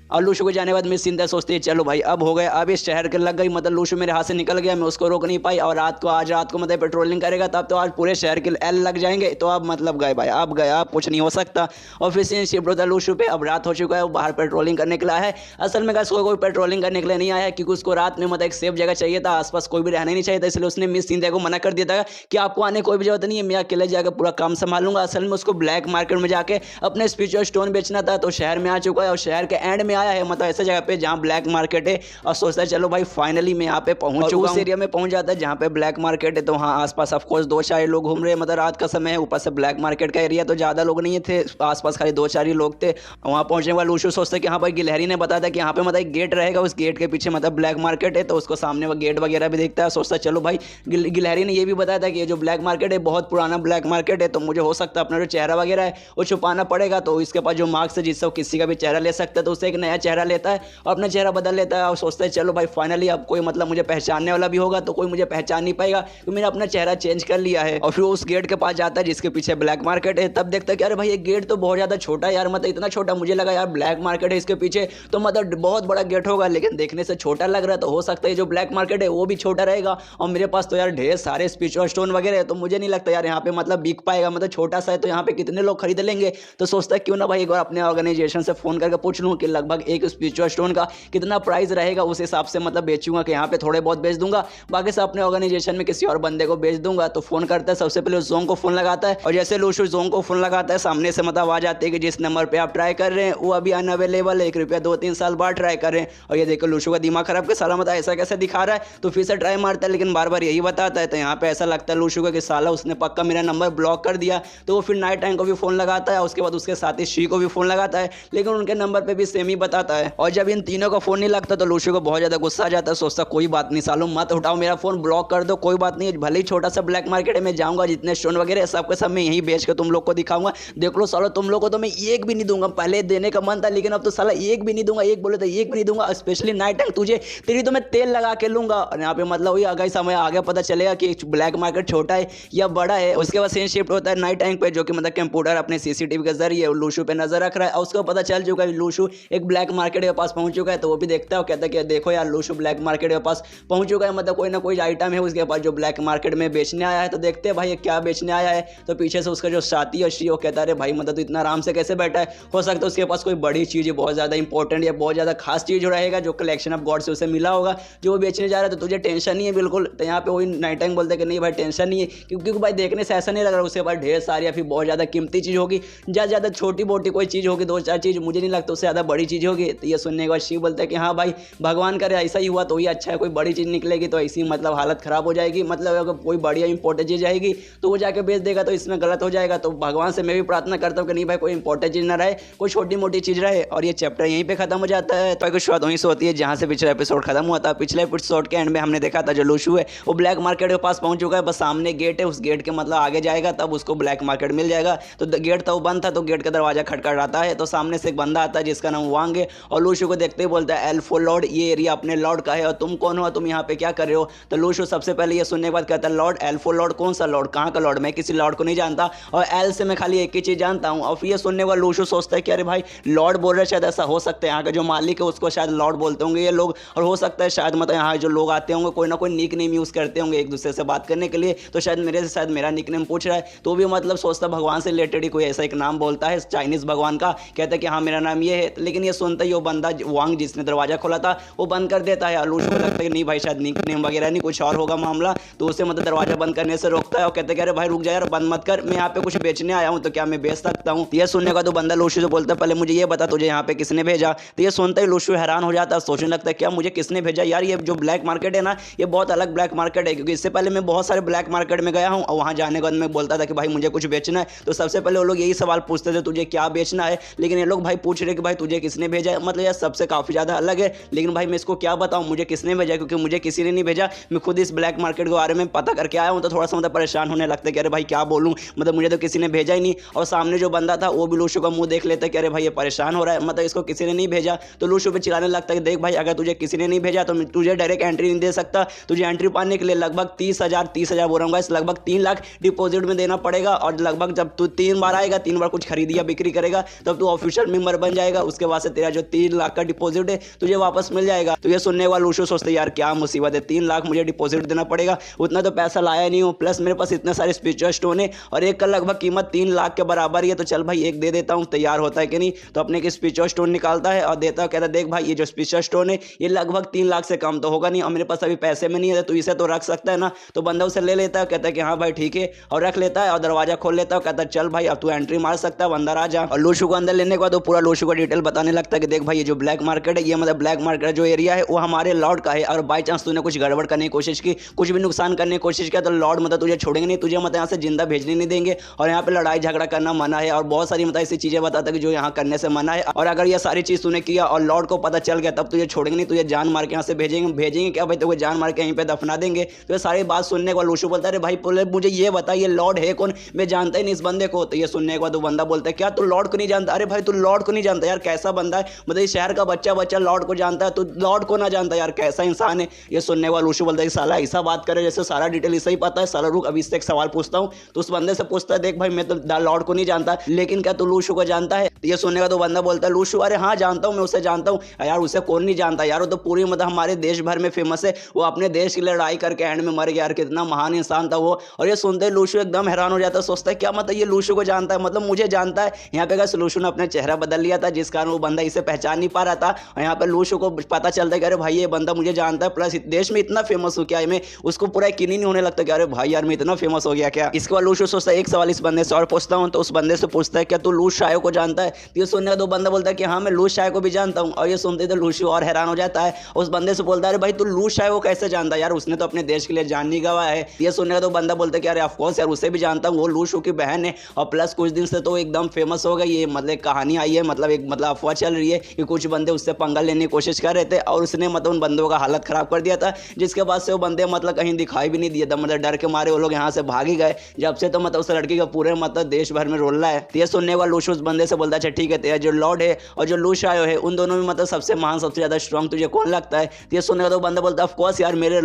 और लूशू को जाने के बाद मिस सिंथिया सोचती है चलो भाई अब हो गया, अब इस शहर के लग गई, मतलब लूशू मेरे हाथ से निकल गया, मैं उसको रोक नहीं पाई और आज रात को मतलब पेट्रोलिंग करेगा तब तो आज पूरे शहर के एल लग जाएंगे, तो अब मतलब गए भाई, अब गया अब कुछ नहीं हो सकता। और फिर सीन शिफ्ट होता है लूशू पे, अब रात हो चुका है, वो बाहर पेट्रोलिंग करने के लिए आया है। असल में उसको कोई पेट्रोलिंग करने के लिए नहीं आया है क्योंकि उसको रात में मतलब एक सेफ जगह चाहिए था, आसपास कोई भी रहना नहीं चाहिए था, इसलिए उसने मिस सिंथिया को मना कर दिया था कि आपको आने कोई भी जरूरत नहीं है, मैं अकेले जाकर पूरा काम संभालूंगा। असल में उसको ब्लैक मार्केट में जाके अपने स्पिरिचुअल स्टोन बेचना था, तो शहर में आ चुका है और शहर के एंड में आया है, मतलब ऐसे जगह पे जहां ब्लैक मार्केट है और सोचता है चलो भाई फाइनली मैं यहाँ पे पहुंच चुका हूं। उस एरिया में पहुंच जाता है जहां पे ब्लैक मार्केट है, तो वहां आसपास ऑफ कोर्स दो चार लोग घूम रहे हैं, मतलब रात का समय है, ऊपर से ब्लैक मार्केट का एरिया तो ज्यादा लोग नहीं थे, आसपास खाली दो चार ही लोग थे। वहां पहुंचने वाले लूशू सोचते कि हाँ भाई गिलहरी ने बताया था कि यहाँ पे मतलब एक गेट रहेगा, उस गेट के पीछे मतलब ब्लैक मार्केट है, तो उसको सामने वो गेट वगैरह भी देखता है, सोचता है चलो भाई गिलहरी ने ये भी बताया था कि ये जो ब्लैक मार्केट है बहुत पुराना ब्लैक मार्केट है, तो मुझे हो सकता है अपना जो चेहरा वगैरह है वो छुपाना पड़ेगा, तो इसके पास जो मार्क्स है जिससे वो किसी का भी चेहरा ले सकता है, तो उसे एक नया चेहरा लेता है और अपना चेहरा बदल लेता है और सोचता है चलो भाई फाइनली अब कोई मतलब मुझे पहचानने वाला भी होगा, तो कोई मुझे पहचान नहीं पाएगा क्योंकि मैंने अपना चेहरा चेंज कर लिया है। और फिर उस गेट के पास जाता है जिसके पीछे ब्लैक मार्केट है, तब देखता है कि अरे भाई ये गेट तो बहुत ज्यादा छोटा है यार, मतलब इतना छोटा, मुझे लगा यार ब्लैक मार्केट है इसके पीछे तो मतलब बहुत बड़ा गेट होगा, लेकिन देखने से छोटा लग रहा है, तो हो सकता है जो ब्लैक मार्केट है वो भी छोटा रहेगा और मेरे पास तो यार ढेर सारे स्पिरिचुअल स्टोन वगैरह है, तो मुझे नहीं लगता यार यहाँ पे मतलब बिक पाएगा, मतलब छोटा सा है तो यहाँ पे कितने लोग खरीद लेंगे। तो सोचता है क्यों ना भाई एक बार अपने ऑर्गेनाइजेशन से फोन करके पूछ लूँ कि लगभग एक स्पिरिचुअल स्टोन का कितना प्राइस रहेगा, उस हिसाब से मतलब बेचूंगा कि यहाँ पे थोड़े बहुत बेच दूंगा, बाकी से अपने ऑर्गेनाइजेशन में किसी और बंदे को बेच दूंगा। तो फोन करता है, सबसे पहले जोंग को फोन लगाता है और जैसे लूशू जोंग को फोन लगाता है सामने से मतलब आवाज आती है कि जिस नंबर पे आप ट्राई कर रहे हैं वो अभी अनअवेलेबल है, ₹1 2-3 साल बाद ट्राई कर रहे हैं। और ये देखो लूशू का दिमाग खराब के साला मतलब ऐसा कैसे दिखा रहा है, तो फिर से ट्राई मारता है लेकिन बार बार यही बताता है, तो यहाँ पे ऐसा लगता है लूशू को कि साला उसने पक्का मेरा नंबर ब्लॉक कर दिया, तो वो फिर नाइट टाइम को भी फोन लगाता है, उसके बाद उसके साथी शी को भी फोन लगाता है, लेकिन उनके नंबर पे भी सेम ही बताता है। और जब इन तीनों का फोन नहीं लगता तो लूशू को बहुत ज्यादा गुस्सा आ जाता है, सोचता कोई बात नहीं सालों मत उठाओ मेरा फोन, ब्लॉक कर दो, कोई बात नहीं, भले ही छोटा सा ब्लैक मार्केट है मैं जाऊंगा, जितने स्टोन वगैरह सबके सब मैं यहीं बेच के तुम लोग को दिखाऊंगा, देख लो सालो तुम लोग को तो मैं एक भी नहीं दूंगा, पहले देने का मन था लेकिन अब तो साला एक भी नहीं दूंगा, एक बोले तो एक भी नहीं दूंगा, स्पेशली नाइट टाइम तुझे तेरी तो मैं तेल लगा के लूंगा। और यहाँ पे मतलब वही आगे समय आगे पता चलेगा कि ब्लैक मार्केट छोटा है या बड़ा है। उसके बाद सीन शिफ्ट होता है नाइट टाइम पे, जो कि मतलब कंप्यूटर अपने सीसीटीवी के जरिए लूशू पे नजर रख रहा है और उसको पता चल चुका है लूशू एक ब्लैक मार्केट के पास पहुंच चुका है, तो वो भी देखता है और कहता है कि देखो यार लूशु ब्लैक मार्केट के पास पहुंच चुका है, मतलब कोई ना कोई आइटम है उसके पास जो ब्लैक मार्केट में बेचने आया है। तो देखते हैं भाई ये क्या बेचने आया है। तो पीछे से उसका जो साथी और श्री वो कहता है भाई मतलब तो इतना आराम से कैसे बैठा है, हो सकता है उसके पास कोई बड़ी चीज़ है, बहुत ज़्यादा इंपॉर्टेंट या बहुत ज़्यादा खास चीज़ रहेगा जो कलेक्शन ऑफ गॉड से उसे मिला होगा जो वो बेचने जा रहा है। तो तुझे टेंशन नहीं है बिल्कुल। तो यहाँ पे वही नाइटिंग बोलते कि नहीं भाई टेंशन नहीं है, क्योंकि भाई देखने से ऐसा नहीं लग रहा उसके पास ढेर सारी या फिर बहुत ज़्यादा कीमती चीज़ होगी, ज़्यादा छोटी मोटी कोई चीज़ होगी, दो चार चीज़, मुझे नहीं लगता उससे ज़्यादा बड़ी चीज़ होगी। तो ये सुनने के बाद शिव बोलते हैं कि हाँ भाई भगवान करे ऐसा ही हुआ तो ही अच्छा है, कोई बड़ी चीज़ निकलेगी तो ऐसी मतलब हालत ख़राब हो जाएगी, मतलब अगर कोई बढ़िया इंपॉर्टेंट चीज़ आएगी तो वो जाके बेच देगा तो इसमें गलत हो जाएगा। तो भगवान से मैं भी प्रार्थना करता हूँ कि नहीं भाई कोई इंपॉर्टेंट चीज़ ना रहे, कोई छोटी मोटी चीज़ रहे। और ये चैप्टर यहीं पे खत्म हो जाता है। तो कुछ बात वहीं से होती है जहाँ से पिछला एपिसोड खत्म हुआ था। पिछले एपिसोड के एंड में हमने देखा था जो लूशु है वो ब्लैक मार्केट के पास पहुंच चुका है, बस सामने गेट है, उस गेट के मतलब आगे जाएगा तब उसको ब्लैक मार्केट मिल जाएगा। तो गेट तो बंद था, तो गेट का दरवाजा खटखटाता है, तो सामने से एक बंदा आता है जिसका नाम वांग है और लूशु को देखते ही बोलता है एल्फो लॉर्ड, ये एरिया अपने लॉर्ड का है और तुम कौन हो, तुम यहाँ पे क्या कर रहे हो। तो लूशु सबसे पहले ये सुनने के बाद कहता है लॉर्ड एल्फो लॉर्ड, कौन सा लॉर्ड, कहाँ का लॉर्ड, मैं किसी लॉर्ड को नहीं जानता और एल से मैं खाली एक ही चीज़ जानता हूँ। और फिर ये सुनने के बाद लूशु सोचता है कि अरे भाई लॉर्ड बोल रहे, शायद ऐसा हो सकता है यहाँ का जो मालिक है उसको शायद लॉर्ड बोलते होंगे ये लोग, और हो सकता है शायद मतलब यहाँ जो लोग आते होंगे कोई ना कोई निक नेम यूज़ करते होंगे एक दूसरे से बात करने के लिए, तो शायद मेरे से शायद मेरा निक नेम पूछ रहा है। तो भी मतलब सोचता भगवान से रिलेटेड ही कोई ऐसा एक नाम बोलता है चाइनीज़ भगवान का, कहता है कि हाँ मेरा नाम ये है। लेकिन ये सुनता ही वो बंदा वांग जिसने दरवाजा खोला था वो बंद कर देता है। लूशु को लगता है कि नहीं भाई शायद निक नेम वगैरह नहीं कुछ और होगा मामला, तो उसे मतलब दरवाजा बंद करने से रोकता है और कहते हैं कि अरे भाई रुक जा यार बंद मत कर, मैं यहाँ पे कुछ बेचने आया हूँ तो क्या मैं बेच सकता हूँ। ये सुनने का तो बंदा लूशु से बोलता है पहले मुझे ये बता तुझे यहाँ पे किसने भेजा। तो ये सुनता ही लूशु हैरान हो जाता है, सोचने लगता है क्या मुझे किसने भेजा, यार ये जो ब्लैक मार्केट है ना ये बहुत अलग ब्लैक मार्केट है, क्योंकि इससे पहले मैं बहुत सारे ब्लैक मार्केट में गया हूँ और वहाँ जाने के बाद मैं बोलता था कि भाई मुझे कुछ बेचना है, तो सबसे पहले वो लोग यही सवाल पूछते थे तुझे क्या बेचना है, लेकिन ये लोग भाई पूछ रहे कि भाई तुझे किसने भेजा है, मतलब यार सबसे काफ़ी ज़्यादा अलग है। लेकिन भाई मैं इसको क्या बताऊँ मुझे किसने भेजा, क्योंकि मुझे किसी ने नहीं भेजा, मैं खुद इस ब्लैक मार्केट के बारे में पता करके आया हूँ। तो थोड़ा सा मतलब परेशान होने लगता है कि अरे भाई क्या बोलूँ, मतलब मुझे तो किसी ने भेजा ही नहीं। और सामने जो बंदा था वो भी लूशु का मुंह देख लेता है कि अरे भाई ये परेशान हो रहा है, मतलब इसको किसी ने नहीं भेजा। तो लूशु पे चिल्लाने लगता है कि देख भाई अगर तुझे किसी ने नहीं भेजा तो तुझे डायरेक्ट एंट्री नहीं दे सकता, तुझे एंट्री पाने के लिए लगभग 30,000 बोल रहा हूँ गाइस, लगभग 3 लाख डिपॉजिट में देना पड़ेगा। और लगभग जब तू 3 बार आएगा, 3 बार कुछ खरीदी या बिक्री करेगा तब तू ऑफिशियल मेंबर बन जाएगा, उसके बाद से तेरा जो 3 लाख का डिपॉजिट है तुझे वापस मिल जाएगा। तो ये सुनने वाला लूशु सोचते यार क्या मुसीबत है, 3 लाख मुझे डिपॉजिट देना पड़ेगा, उतना तो पैसा लाया नहीं हूँ, प्लस मेरे पास इतने सारे स्पिरिचुअल स्टोन है और एक का लगभग कीमत 3 लाख के बराबर ही है, तो चल भाई एक दे देता हूँ, तैयार होता है कि नहीं। तो अपने के स्पिरिचुअल स्टोन निकालता है और देता है, कहता देख भाई ये जो स्पिरिचुअल स्टोन है ये लगभग 3 लाख से कम तो होगा नहीं और मेरे पास अभी पैसे में नहीं है, तो इसे तो रख सकता है ना। तो बंदा उसे ले लेता है, कहता है कि हाँ भाई ठीक है, और रख लेता है और दरवाजा खोल लेता है, कहता है चल भाई अब तू एंट्री मार सकता है, अंदर आ जा। और लूशु को अंदर लेने के बाद वो पूरा लूशु का डिटेल बताने लगता है कि देख भाई ये जो ब्लैक मार्केट है ये मतलब ब्लैक मार्केट जो एरिया है वो हमारे लॉर्ड का है, अगर बाई चांस तूने कुछ गड़बड़ करने की कोशिश की, कुछ भी नुकसान करने की कोशिश किया तो लॉर्ड मतलब तुझे छोड़ेंगे नहीं, तुझे मतलब यहाँ से जिंदा भेजने नहीं देंगे और यहाँ पे लड़ाई झगड़ा करना मना है और बहुत सारी मतलब ऐसी चीजें बताता है कि जो यहाँ करने से मना है, और अगर ये सारी चीज तूने किया और लॉर्ड को पता चल गया तब तुझे छोड़ेंगे नहीं, तुझे जान मार के यहाँ से भेजेंगे क्या भाई, तो जान मार के यहीं पे दफना देंगे। तो ये सारी बात सुनने के बाद लूशु बोलता है भाई मुझे ये बता ये लॉर्ड है कौन, मैं जानता ही नहीं इस बंदे को। तो ये सुनने के बाद वो बंदा बोलता है क्या तू लॉर्ड को नहीं जानता, अरे भाई तू लॉर्ड को नहीं जानता यार, कैसा बंदा है, मतलब इस शहर का बच्चा लॉर्ड को जानता है, तू लॉर्ड को ना जानता यार, कैसा इंसान है। ये सुनने वाला लूशु बोलता है साला ऐसा बात करे जैसे सारा डिटेल इसे ही पता है, साला रुक अभी इससे एक सवाल पूछता हूँ। तो उस बंदे से पूछता है देख भाई मैं तो लॉर्ड को नहीं जानता लेकिन क्या तू लूशु को जानता है। ये सुनने का तो बंदा बोलता है लूशु अरे हाँ जानता हूँ, मैं उसे जानता हूँ यार, उसे कौन नहीं जानता यार, वो तो पूरी मतलब हमारे देश भर में फेमस है, वो अपने देश की लड़ाई करके एंड में मर गया यार, कितना महान इंसान था वो। और ये सुनते ही लूशु एकदम हैरान हो जाता है, सोचता है क्या मतलब ये लूशु को जानता है, मतलब मुझे जानता है। यहाँ पे लूशु ने अपना चेहरा बदल लिया था जिस कारण वो बंदा इसे पहचान नहीं पा रहा था, और यहाँ पे लूशु को पता चलता है कि अरे भाई ये बंदा मुझे जानता है, प्लस देश में इतना फेमस हो क्या, मैं उसको पूरा यकीन नहीं होने लगता कि अरे भाई यार मैं इतना फेमस हो गया क्या। इसके बाद लूशु सोचता है एक सवाल इस बंदे से और पूछता हूँ, तो उस बंदे से पूछता है क्या तू लूश शायो को जानता है। तो ये सुनने का दो बंदा बोलता है कि हाँ मैं लूश शायो को भी जानता हूँ, और ये सुनते तो लूशु और हैरान हो जाता है, उस बंदे से बोलता है अरे भाई तू लूश शायो को कैसे जानता है यार, उसने तो अपने देश के लिए जान नहीं गवा है। ये सुनने का तो बंदा बोलता है कि अरे ऑफकोर्स यार उसे भी जानता हूँ, वो लूशु की बहन है, और प्लस कुछ दिन से तो एकदम फेमस हो गई है, मतलब कहानी आई है, मतलब एक मतलब अफवाह चल रही है कि कुछ बंदे उससे पंगा लेने की कोशिश कर रहे थे और उसने मतलब उन बंदों का हालत खराब कर दिया था, जिसके बाद से वो बंदे मतलब कहीं दिखाई भी नहीं दिए था, मतलब डर के मारे वो लोग यहाँ से भाग ही गए। जब से तो मतलब उस लड़की का पूरे मतलब देश भर में रोल रहा है। तो ये सुनने वाला लूशु उस बंदे से बोलता है अच्छा ठीक है तेरा जो लॉर्ड है और जो लूश आयो है उन दोनों में मतलब सबसे महान सबसे ज्यादा स्ट्रॉन्ग तुझे कौन लगता है। तो ये सुनने का तो बंदा बोलता है ऑफकोर्स यार मेरे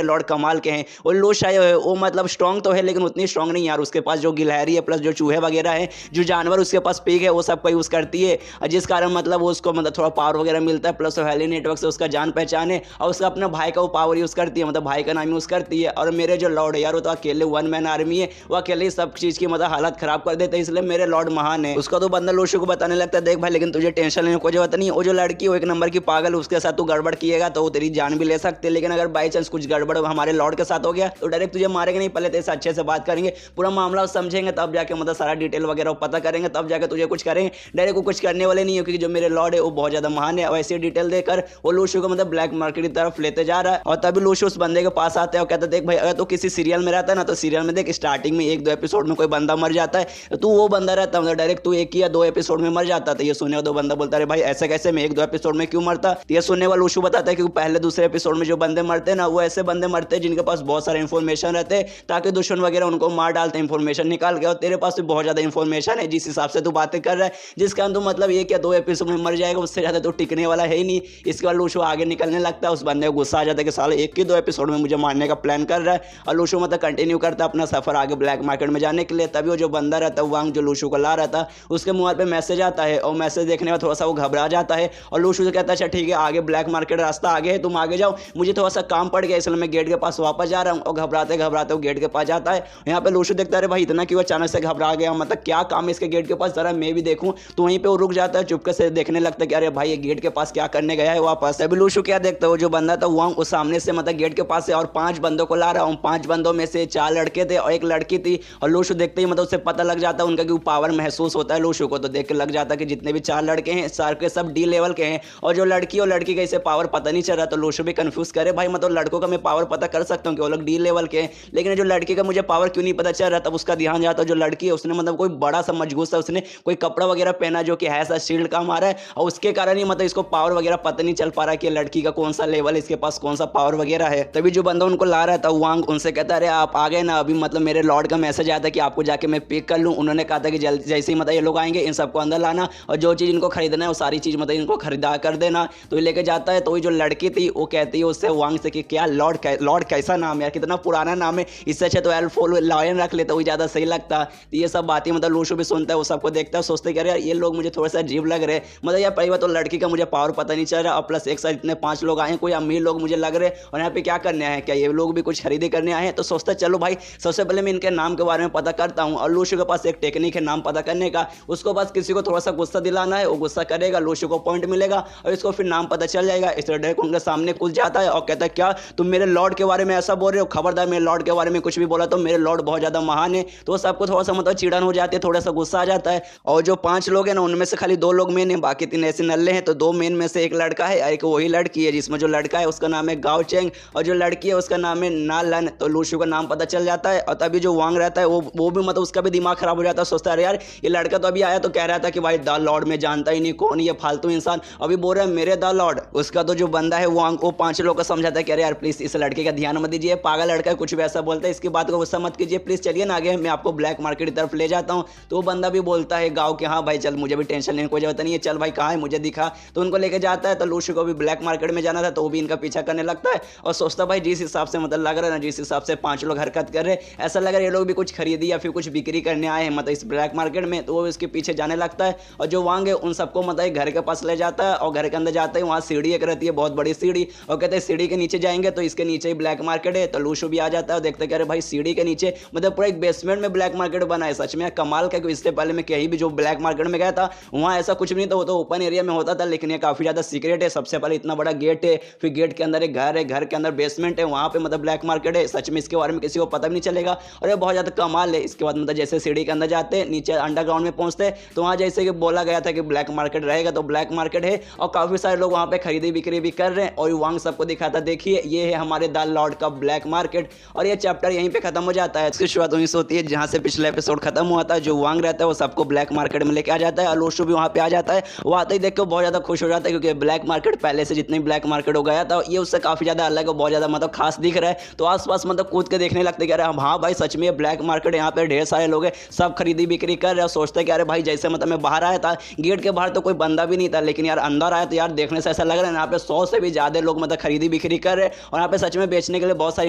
लॉर्ड कमाल के हैं, और लूश आयो है वो मतलब स्ट्रॉन्ग तो है लेकिन उतनी स्ट्रॉन्ग नहीं यार, उसके पास जो गिलहरी है प्लस जो चूहे वगैरह है जो जानवर उसके पास पिग है वो सबको यूज करती है, जिस कारण मतलब उसको मतलब थोड़ा पावर वगैरह मिलता है, प्लस वैली नेटवर्क से उसका जान पहचान है और उसका अपने भाई का वो पावर यूज़ करती है, मतलब भाई का नाम यूज़ करती है। और मेरे जो लॉर्ड है यार वो तो अकेले वन मैन आर्मी है, वो अकेले ही सब चीज़ की मतलब हालत खराब कर देते हैं, इसलिए मेरे लॉर्ड महान है। उसका तो बंदा लोशो को बताने लगता है देख भाई लेकिन तुझे टेंशन लेने को जरूरत नहीं, वो जो लड़की वो एक नंबर की पागल, उसके साथ तू गड़बड़ किएगा तो वो तेरी जान भी ले सकते, लेकिन अगर बाई चांस कुछ गड़बड़ हमारे लॉर्ड के साथ हो गया तो डायरेक्ट तुझे मारेंगे नहीं, पहले तेरे अच्छे से बात करेंगे, पूरा मामला समझेंगे, तब जाके मतलब सारा डिटेल वगैरह पता करेंगे, तब जाके तुझे कुछ करेंगे। डायरेक्ट को कुछ करने वाले नहीं है, क्योंकि जो मेरे लॉर्ड है वो बहुत ज्यादा महान है। वैसे डिटेल देकर वो लोशो को मतलब ब्लैक मार्केट की तरफ लेते जा रहा है। और तभी लोशो उस बंदे के पास आता है और कहता है देख भाई अगर तो किसी सीरियल में रहता है ना तो सीरियल में देख स्टार्टिंग में 1-2 एपिसोड में कोई बंदा मर जाता है तो तू वो बंदा रहता, मतलब डायरेक्ट तू 1 या 2 एपिसोड में मर जाता था। ये सुनने वाला बंदा बोलता है भाई ऐसे कैसे, मैं 1-2 एपिसोड में क्यों मरता। ये सुनने वाला लोशो बताता है कि पहले दूसरे एपिसोड में जो बंदे मरते हैं ना वो ऐसे बंदे मरते हैं जिनके पास बहुत सारे इन्फॉर्मेशन रहते हैं, ताकि दुश्मन वगैरह उनको मार डालते हैं इन्फॉर्मेशन निकाल के। और तेरे पास भी बहुत ज्यादा इन्फॉर्मेशन है जिस हिसाब से तू बातें कर रहा है, जिसका तू मतलब 1 या 2 एपिसोड में मर जाएगा, उससे ज्यादा तो टिकने वाला है ही नहीं। इसके बाद लोशो आगे निकलने लगता है, उस बंदे को गुस्सा आ जाता है कि साले 1 या 2 एपिसोड में मुझे मारने का प्लान कर रहा है। और लोशो मतलब कंटिन्यू करता है अपना सफर आगे ब्लैक मार्केट में जाने के लिए। तभी वो जो बंदा रहता है वांग जो लोशो को ला रहा था उसके मोबाइल पे मैसेज आता है, और मैसेज देखने में थोड़ा सा वो घबरा जाता है और लोशो से कहता है अच्छा ठीक है आगे ब्लैक मार्केट रास्ता आगे है, तुम आगे जाओ, मुझे थोड़ा सा काम पड़ गया इसलिए मैं गेट के पास वापस जा रहा हूँ। और घबराते घबराते वो गेट के पास जाता है। यहाँ पे लोशो देखता है अरे भाई इतना क्यों अचानक से घबरा गया, मतलब क्या काम है इसके गेट के पास, जरा मैं भी देखूं। तो वहीं पे वो रुक जाता है, चुपके से देखने लगता है कि अरे भाई ये गेट के पास क्या करने गया है वापस। तभी लोशो क्या देखता है वो जो बंदा था वांग वो सामने से मतलब गेट के पास से और 5 बंदों को ला रहा हूँ। 5 बंदों में से 4 लड़के थे और 1 लड़की थी। और लोशो देखते ही मतलब उससे पता लग जाता है उनका कि पावर महसूस होता है लोशो को, तो देख के लग जाता है कि जितने भी 4 लड़के हैं सारे के सब डी लेवल के हैं। और जो लड़की और लड़की का इसे पावर पता नहीं चल रहा, तो लोशो भी कंफ्यूज करे भाई मतलब लड़कों का मैं पावर पता कर सकता हूँ कि वो लोग डी लेवल के हैं, लेकिन जो लड़की का मुझे पावर क्यों नहीं पता चल रहा। तब उसका ध्यान जाता है जो लड़की है उसने मतलब कोई बड़ा सा मजबूत सा उसने कोई कपड़ा वगैरह पहना जो कि है ऐसा शील्ड का मारा है, और उसके कारण ही मतलब इसको पावर वगैरह पता नहीं चल पा रहा कि लड़की का कौन सा लेवल है, इसके पास कौन सा पावर वगैरह है। तभी जो बंदा उनको ला रहा था वांग उनसे कहता है अरे आप आ गए ना, अभी मतलब मेरे लॉर्ड का मैसेज आया था कि आपको जाके मैं पिक कर लूँ। उन्होंने कहा था कि जैसे ही मतलब ये लोग आएंगे इन सबको अंदर लाना और जो चीज़ इनको खरीदना है वो सारी चीज़ मतलब इनको खरीदा कर देना। तो ये लेके जाता है। तो ये जो लड़की थी वो कहती है उससे वांग से कि क्या लॉर्ड कैसा नाम है यार, कितना पुराना नाम है, इससे अच्छा तो एल्फ लायन रख लेता, वही ज़्यादा सही लगता। तो ये सब बातें मतलब लोशो भी सुनता है, वो सबको देखता है, सोचते कि यार ये लोग मुझे थोड़ा सा अजीब लग रहे, मतलब यार पहली बात तो लड़की का मुझे पावर पता नहीं चल रहा, और प्लस एक साथ इतने 5 लोग आए हैं, कोई अमीर लोग मुझे लग रहे, और यहाँ पे क्या करने आए हैं, क्या ये लोग भी कुछ खरीदी करने आए हैं। तो सोचता चलो भाई सबसे पहले मैं इनके नाम के बारे में पता करता हूँ। और लोशो के पास एक टेक्निक है नाम पता करने का, उसको बस किसी को थोड़ा सा गुस्सा दिलाना है, वो गुस्सा करेगा, लोशो को पॉइंट मिलेगा और इसको फिर नाम पता चल जाएगा। इसलिए डायरेक्ट उनके सामने कूद जाता है और कहता है क्या तुम मेरे लॉर्ड के बारे में ऐसा बोल रहे हो, खबरदार मेरे लॉर्ड के बारे में कुछ भी बोला तो मेरे लॉर्ड बहुत ज्यादा महान है। तो सबको थोड़ा सा मतलब चिड़न हो जाती है, थोड़ा सा गुस्सा आ जाता है। और जो 5 लोग हैं ना उनमें से खाली 2 लोग मेन है, बाकी 3 ऐसे नल्ले हैं। तो 2 मेन में से एक लड़का है, एक वही लड़की है, जिसमें जो लड़का है उसका नाम है गाओ चेंग और जो लड़की है उसका नाम है ना लन। तो लोशो का नाम पता चल जाता है। और तभी जो वांग रहता है वो भी मतलब उसका भी दिमाग खराब हो जाता है, सोचता है यार ये लड़का तो अभी आया तो कह रहा था कि भाई द लॉर्ड में जानता ही नहीं कौन ये फालतू इंसान, अभी बोल रहा है मेरे द लॉर्ड। उसका तो जो बंदा है वांग को 5 लोग को समझाता है कि अरे यार प्लीज इस लड़के का ध्यान मत दीजिए, पागल लड़का है, कुछ भी ऐसा बोलता है, इसकी बात को गुस्सा मत कीजिए, प्लीज चलिए ना आगे, मैं आपको ब्लैक मार्केट की तरफ ले जाता हूँ। तो वो बंदा भी बोलता है गाँव के हाँ भाई चल मुझे भी टेंशन लेने की जरूरत नहीं है, चल भाई कहाँ है मुझे दिखा। तो उनको लेके जाता है। तो लोशो को भी ब्लैक मार्केट में जाना था तो वो भी इनका पीछा करने लगता है और सोचता भाई जिस हिसाब से मतलब लग रहा है ना, जिस हिसाब से 5 लोग हरकत कर रहे ऐसा लग रहा है ये लोग भी कुछ खरीदी या फिर कुछ बिक्री करने आए हैं मतलब इस ब्लैक मार्केट में। तो वो इसके पीछे जाने लगता है और जो वांग है उन सबको मतलब घर के पास ले जाता है और घर के अंदर जाता है, वहाँ सीढ़ी एक रहती है बहुत बड़ी सीढ़ी, और कहते हैं सीढ़ी के नीचे जाएंगे तो इसके नीचे ही ब्लैक मार्केट है। तो लोशो भी आ जाता है और देखते हैं अरे भाई सीढ़ी के नीचे मतलब पूरा एक बेसमेंट में ब्लैक मार्केट बना है, सच में कमाल का। इससे पहले मैं कहीं भी जो ब्लैक मार्केट में गया था वहाँ ऐसा कुछ भी नहीं था, वो तो ओपन एरिया में होता था, लेकिन ये काफी ज्यादा सीक्रेट है। सबसे पहले इतना बड़ा गेट है, फिर गेट के अंदर एक घर है, घर के अंदर बेसमेंट है, वहाँ पे मतलब ब्लैक मार्केट है, सच में इसके बारे में किसी को पता भी नहीं चलेगा और ये बहुत ज्यादा कमाल है। इसके बाद मतलब जैसे सीढ़ी के अंदर जाते हैं नीचे अंडरग्राउंड में पहुंचते तो वहाँ जैसे कि बोला गया था कि ब्लैक मार्केट रहेगा, तो ब्लैक मार्केट है और काफी सारे लोग वहाँ पे खरीदी बिक्री भी कर रहे हैं। और वांग सबको दिखाता देखिए ये है हमारे द लॉर्ड का ब्लैक मार्केट। और ये चैप्टर यहीं पे खत्म हो जाता है। इसकी शुरुआत वहीं से होती है जहाँ से पिछले एपिसोड खत्म हुआ था। जो वांग रहता है वो सबको ब्लैक मार्केट में लेके आ जाता है और लोशो भी वहाँ पे आ जाता है। वो आते ही देख के बहुत ज्यादा खुश हो जाता है क्योंकि ब्लैक मार्केट पहले से जितनी ब्लैक मार्केट हो गया था ये उससे काफी ज्यादा अलग है, बहुत ज्यादा मतलब खास दिख रहा है। तो आसपास मतलब कूद के देखने लगते कि अरे हाँ भाई सच में ब्लैक मार्केट, यहाँ पे ढेर सारे लोग हैं, सब खरीदी बिक्री कर रहे हैं। सोचते कि अरे भाई जैसे मतलब मैं बाहर आया था गेट के बाहर तो कोई बंदा भी नहीं था, लेकिन यार अंदर आया तो यार देखने से ऐसा लग रहा है यहाँ पे 100 से भी ज्यादा लोग मतलब खरीदी बिक्री कर रहे हैं और यहाँ पे सच में बेचने के लिए बहुत सारी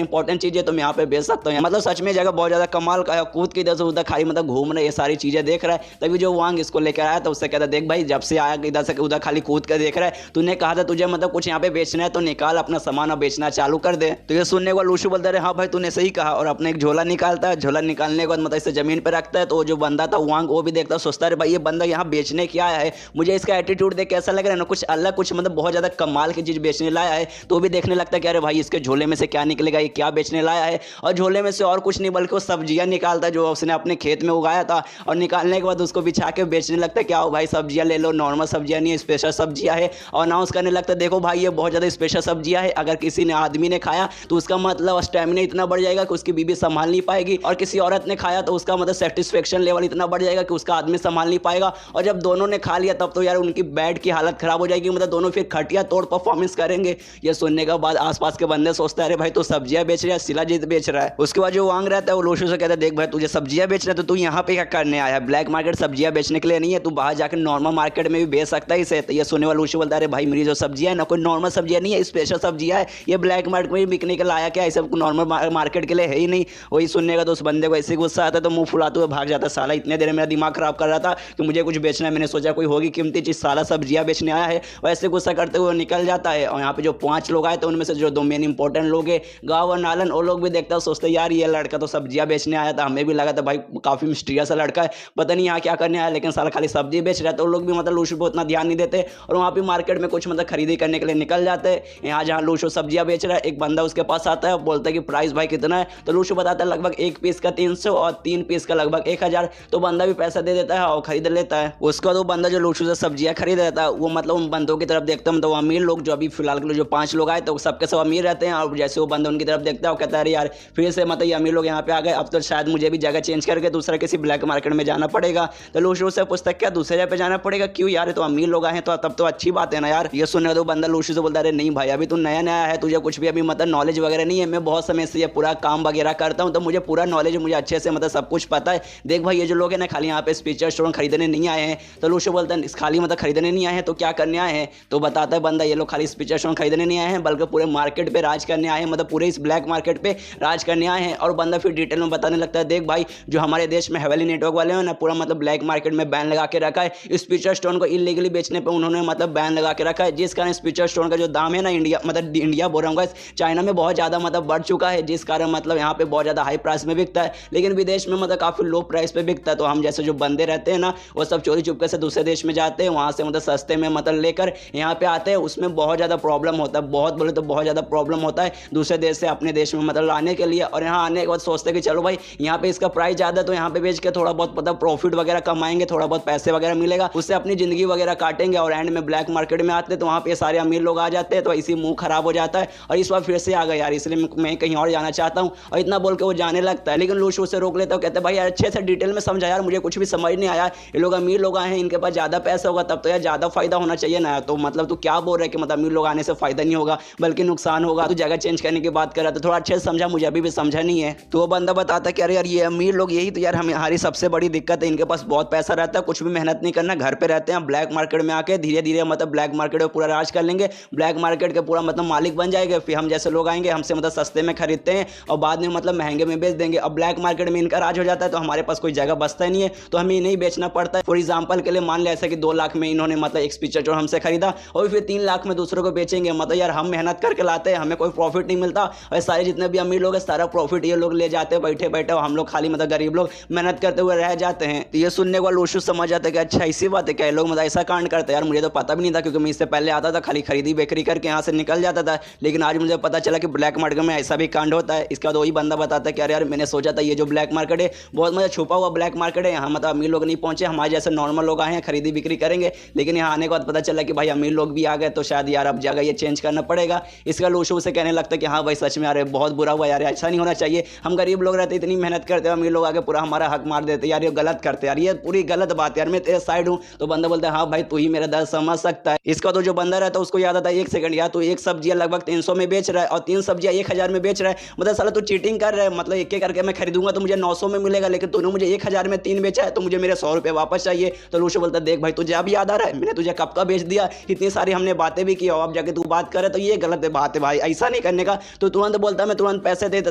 इंपॉर्टेंट चीजें तो मैं यहाँ पे बेच सकता हूँ। मतलब सच में जगह बहुत ज्यादा कमाल का है, कूद के इधर से उधर खाली मतलब घूम रहे ये सारी चीजें देख रहा है। तभी जो वांग इसको लेकर आया तो उससे कहता देख भाई जब जब से आया इधर से उधर खाली कूद कर देख रहा है, तूने कहा था तुझे मतलब कुछ यहाँ पे बेचना है तो निकाल अपना सामान और बेचना चालू कर दे। तो ये सुनने के बाद लूशु बोलता है हाँ भाई तूने सही कहा, और अपने एक झोला निकालता है। झोला निकालने के बाद मतलब इसे जमीन पर रखता है। तो जो बंदा था वांग वो भी देखता है, सोचता है भाई ये बंदा यहाँ बेचने क्या आया है, मुझे इसका एटीट्यूड देख के ऐसा लग रहा है ना कुछ अलग, कुछ मतलब बहुत ज्यादा कमाल की चीज बेचने लाया है। तो वो भी देखने लगता है कि अरे भाई इसके झोले में से क्या निकलेगा, ये क्या बेचने लाया है। और झोले में से और कुछ नहीं बल्कि वो सब्जियां निकालता है जो उसने अपने खेत में उगाया था, और निकालने के बाद उसको बिछा के बेचने लगता है। क्या हो भाई सब्जियां ले लो, नॉर्मल सब्जियां नहीं है, स्पेशल सब्जियां है। और अनाउंस करने लगता है देखो भाई ये बहुत ज़्यादा स्पेशल सब्जियां है, अगर किसी ने आदमी ने खाया तो उसका मतलब स्टेमिना इतना बढ़ जाएगा कि उसकी बीवी संभाल नहीं पाएगी, और किसी औरत ने खाया तो उसका मतलब सेटिस्फेक्शन लेवल इतना बढ़ जाएगा कि उसका आदमी संभाल नहीं पाएगा। और जब दोनों ने खा लिया तब तो यार उनकी बेड की हालत खराब हो जाएगी, मतलब दोनों फिर खटिया तोड़ परफॉर्मेंस करेंगे। ये सुनने के बाद आसपास के बंदे सोचते हैं अरे भाई तू सब्जियां बेच रहा है, शिलाजीत बेच रहा है। उसके बाद जो वांग रहता है वो लोशु से कहता है देख भाई तुझे सब्जियां बेच रहा है तो तू यहाँ पे क्या करने आया है, ब्लैक मार्केट सब्जियां बेचने के लिए नहीं है, तू बाहर जाकर नॉर्मल मार्केट में भी बेच सकता है इसे। तो ये सुनने वाला लोशु बोलता है अरे भाई मेरी जो सब्जियां है ना कोई नॉर्मल सब्जियां नहीं है, स्पेशल सब्जियां है, ये ब्लैक मार्केट में बिकने के लाया क्या, ऐसा नॉर्मल मार्केट के लिए है ही नहीं। वही सुनने का तो उस बंदे को ऐसे गुस्सा आता है तो मुंह फुलाते हुए भाग जाता है। साला इतने देर मेरा दिमाग खराब कर रहा था कि मुझे कुछ बेचना है, मैंने सोचा कोई होगी कीमती चीज, साला सब्जियां बेचने आया है। वैसे गुस्सा करते हुए निकल जाता है। और यहाँ पे जो 5 लोग आए थे उनमें से जो 2 मेन इंपॉर्टेंट लोग है गाँव और नालन, वो लोग भी देखता है सोचते यार ये लड़का तो सब्जियां बेचने आया था, हमें भी लगा था भाई काफी मिस्टीरियस सा लड़का है, पता नहीं यहाँ क्या करने आया, लेकिन साला खाली सब्जी बेच रहा है। तो लोग भी मतलब लूशु को उतना ध्यान नहीं देते और वहाँ पे मार्केट में कुछ मतलब खरीदी करने के लिए निकल जाते हैं। यहाँ जहाँ लूशु सब्जियां बेच रहा है एक बंदा उसके पास आता है, बोलता है कि प्राइस भाई कितना है। तो लूशु बताता है लगभग 1 पीस का 300 और 3 पीस का लगभग 1000। तो बंदा भी पैसा दे देता है और खरीद लेता है। उसका तो बंदा जो लूशु से सब्जियां खरीद लेता है वो मतलब उन बंदों की तरफ देखता है, तो अमीर लोग जो अभी फिलहाल के लिए जो 5 लोग आए तो सबके सब अमीर रहते हैं। और जैसे वो बंदा उनकी तरफ देखता है वो कहता है अरे यार फिर से मतलब ये अमीर लोग यहाँ पे आ गए, अब तो शायद मुझे भी जगह चेंज करके दूसरा किसी ब्लैक मार्केट में जाना पड़ेगा। तो लूशु से पूछता है क्या दूसरे जगह पे जाना पड़ेगा, क्यों यार तो अमीर लोग आए तो तब तो अच्छी बात है ना यार। ये सुनने तो बंदा लूशु से बोलता है अरे नहीं भाई अभी तू नया नया है, तुझे कुछ भी अभी मतलब नॉलेज वगैरह नहीं है, मैं बहुत समय से ये पूरा काम वगैरह करता हूँ तो मुझे पूरा नॉलेज, मुझे अच्छे से मतलब सब कुछ पता है। देख भाई ये जो लोग हैं ना खाली यहाँ पे स्पीचर स्टोन खरीदने नहीं आए हैं। तो लूशु बोलता है खाली मतलब खरीदने नहीं आए हैं तो क्या करने आए हैं। तो बताता है बंदा ये लोग खाली स्पीचर स्टोन खरीदने नहीं आए हैं बल्कि पूरे मार्केट पे राज करने आए हैं, मतलब पूरे इस ब्लैक मार्केट पे राज करने आए हैं। और बंदा फिर डिटेल में बताने लगता है देख भाई जो हमारे देश में हवेली नेटवर्क वाले हैं ना पूरा मतलब ब्लैक मार्केट में बैन लगा के रखा है, स्पीचर स्टोन को इलीगली बेचने पर उन्होंने मतलब बैन लगा के रखा है, जिस कारण स्पीचर स्टोन का जो दाम है ना इंडिया मतलब इंडिया बोल रहा हूँ चाइना में बहुत ज़्यादा मतलब बढ़ चुका है, जिस कारण मतलब यहाँ पे बहुत ज़्यादा हाई प्राइस में बिकता है, लेकिन विदेश में मतलब काफ़ी लो प्राइस पे बिकता है। तो हम जैसे जो बंदे रहते हैं ना वो सब चोरी चुपके से दूसरे देश में जाते हैं, वहाँ से मतलब सस्ते में मतलब लेकर यहाँ पे आते हैं, उसमें बहुत ज़्यादा प्रॉब्लम होता है, बहुत बोले तो बहुत ज़्यादा प्रॉब्लम होता है दूसरे देश से अपने देश में मतलब लाने के लिए। और यहाँ आने के बाद सोचते कि चलो भाई यहाँ पे इसका प्राइस ज़्यादा है तो यहाँ पे बेच के थोड़ा बहुत मतलब प्रॉफिट वगैरह कमाएंगे, थोड़ा बहुत पैसे वगैरह मिलेगा, उससे अपनी ज़िंदगी वगैरह काटेंगे। और एंड में ब्लैक मार्केट में आते हैं तो वहाँ पे सारे अमीर लोग आ जाते हैं, तो इसी मुंह खराब हो जाता है। और इस बार फिर से आ गया यार, इसलिए मैं कहीं और जाना चाहता हूँ, और इतना बोल के वो जाने लगता है। लेकिन लूशु उसे रोक लेता है, कहते हैं भाई यार अच्छे से डिटेल में समझा यार, मुझे कुछ भी समझ नहीं आया, ये लोग अमीर लोग आए हैं, इनके पास ज़्यादा पैसा होगा तब तो यार ज़्यादा फायदा होना चाहिए ना। तो मतलब तू क्या बोल रहा है कि मतलब अमीर लोग आने से फायदा नहीं होगा बल्कि नुकसान होगा, तू जगह चेंज करने की बात कर रहा था, थोड़ा अच्छे से समझा, मुझे अभी भी समझा नहीं है। तो वो बंदा बताता है कि अरे यार ये अमीर लोग यही तो यार हमारी सबसे बड़ी दिक्कत है, इनके पास बहुत पैसा रहता है, कुछ भी मेहनत नहीं करना, घर पे रहते हैं, ब्लैक मार्केट में आके धीरे धीरे मतलब ब्लैक मार्केट में पूरा राज कर लेंगे, ब्लैक मार्केट के पूरा मतलब मालिक बन जाएंगे। फिर हम जैसे लोग आएंगे हमसे मतलब सस्ते में खरीदते हैं और बाद में मतलब महंगे में बेच देंगे। अब ब्लैक मार्केट में इनका राज हो जाता है तो हमारे पास कोई जगह बचता ही नहीं है, तो हमें नहीं बेचना पड़ता है। फॉर एग्जाम्पल के लिए मान लिया ऐसा कि 2 लाख में इन्होंने मतलब एक स्पीचर जो हमसे खरीदा और फिर 3 लाख में दूसरों को बेचेंगे, मतलब यार हम मेहनत करके लाते हैं, हमें कोई प्रॉफिट नहीं मिलता, और सारे जितने भी अमीर लोग हैं सारा प्रॉफिट ये लोग ले जाते हैं बैठे बैठे, और हम लोग खाली मतलब गरीब लोग मेहनत करते हुए रह जाते हैं। तो ये सुनने के बाद लूशु समझ जाता है कि अच्छा इसी बात है क्या ये लोग मतलब ऐसा कांड करते हैं। यार मुझे तो पता भी नहीं था, क्योंकि मैं इससे पहले आता था खाली खरीदी बेकरी करके यहाँ से निकल जाता था, लेकिन आज मुझे पता चला कि ब्लैक मार्केट में ऐसा भी कांड होता है। इसके बाद वही बंदा बताता है कि अरे यार मैंने सोचा था ये जो ब्लैक मार्केट है बहुत मतलब छुपा हुआ ब्लैक मार्केट है, यहाँ मतलब अमीर लोग नहीं पहुंचे, हमारे जैसे नॉर्मल लोग आए हैं खरीदी बिक्री करेंगे, लेकिन यहाँ आने के बाद पता चला कि भाई अमीर लोग भी आ गए, तो शायद यार अब जगह ये चेंज करना पड़ेगा। इसका लूशु उसे कहने लगता है कि हाँ भाई सच में यार बहुत बुरा हुआ यार, ऐसा नहीं होना चाहिए, हम गरीब लोग रहते इतनी मेहनत करते हैं, अमीर लोग आके पूरा हमारा हक मार देते यार, ये गलत करते यार, ये पूरी गलत बात यार, मैं तेरे साइड हूँ। तो बंदा बोलता है हाँ भाई तू ही मेरा दर्द समझ सकता है। इसका तो जो बंदा रहता है उसको याद आता है 1 सेकंड यार, तू एक सब्जियां लगभग 300 में बेच रहा है और 3 सब्जियां 1000 में बेच रहा है, मतलब साला तू चीटिंग कर रहा है, मतलब एक एक करके मैं खरीदूंगा तो मुझे 900 में मिलेगा, लेकिन तूने मुझे 1000 में 3 बेचा है तो मुझे मेरे 100 रुपये वापस चाहिए। तो लूशु बोलता है देख भाई तुझे अब याद आ रहा है, मैंने तुझे कब का बेच दिया, इतनी सारी हमने बातें भी की और अब जाके तू बात करे तो ये गलत बात है भाई, ऐसा नहीं करने का। तो तुरंत बोलता मैं तुरंत पैसे देता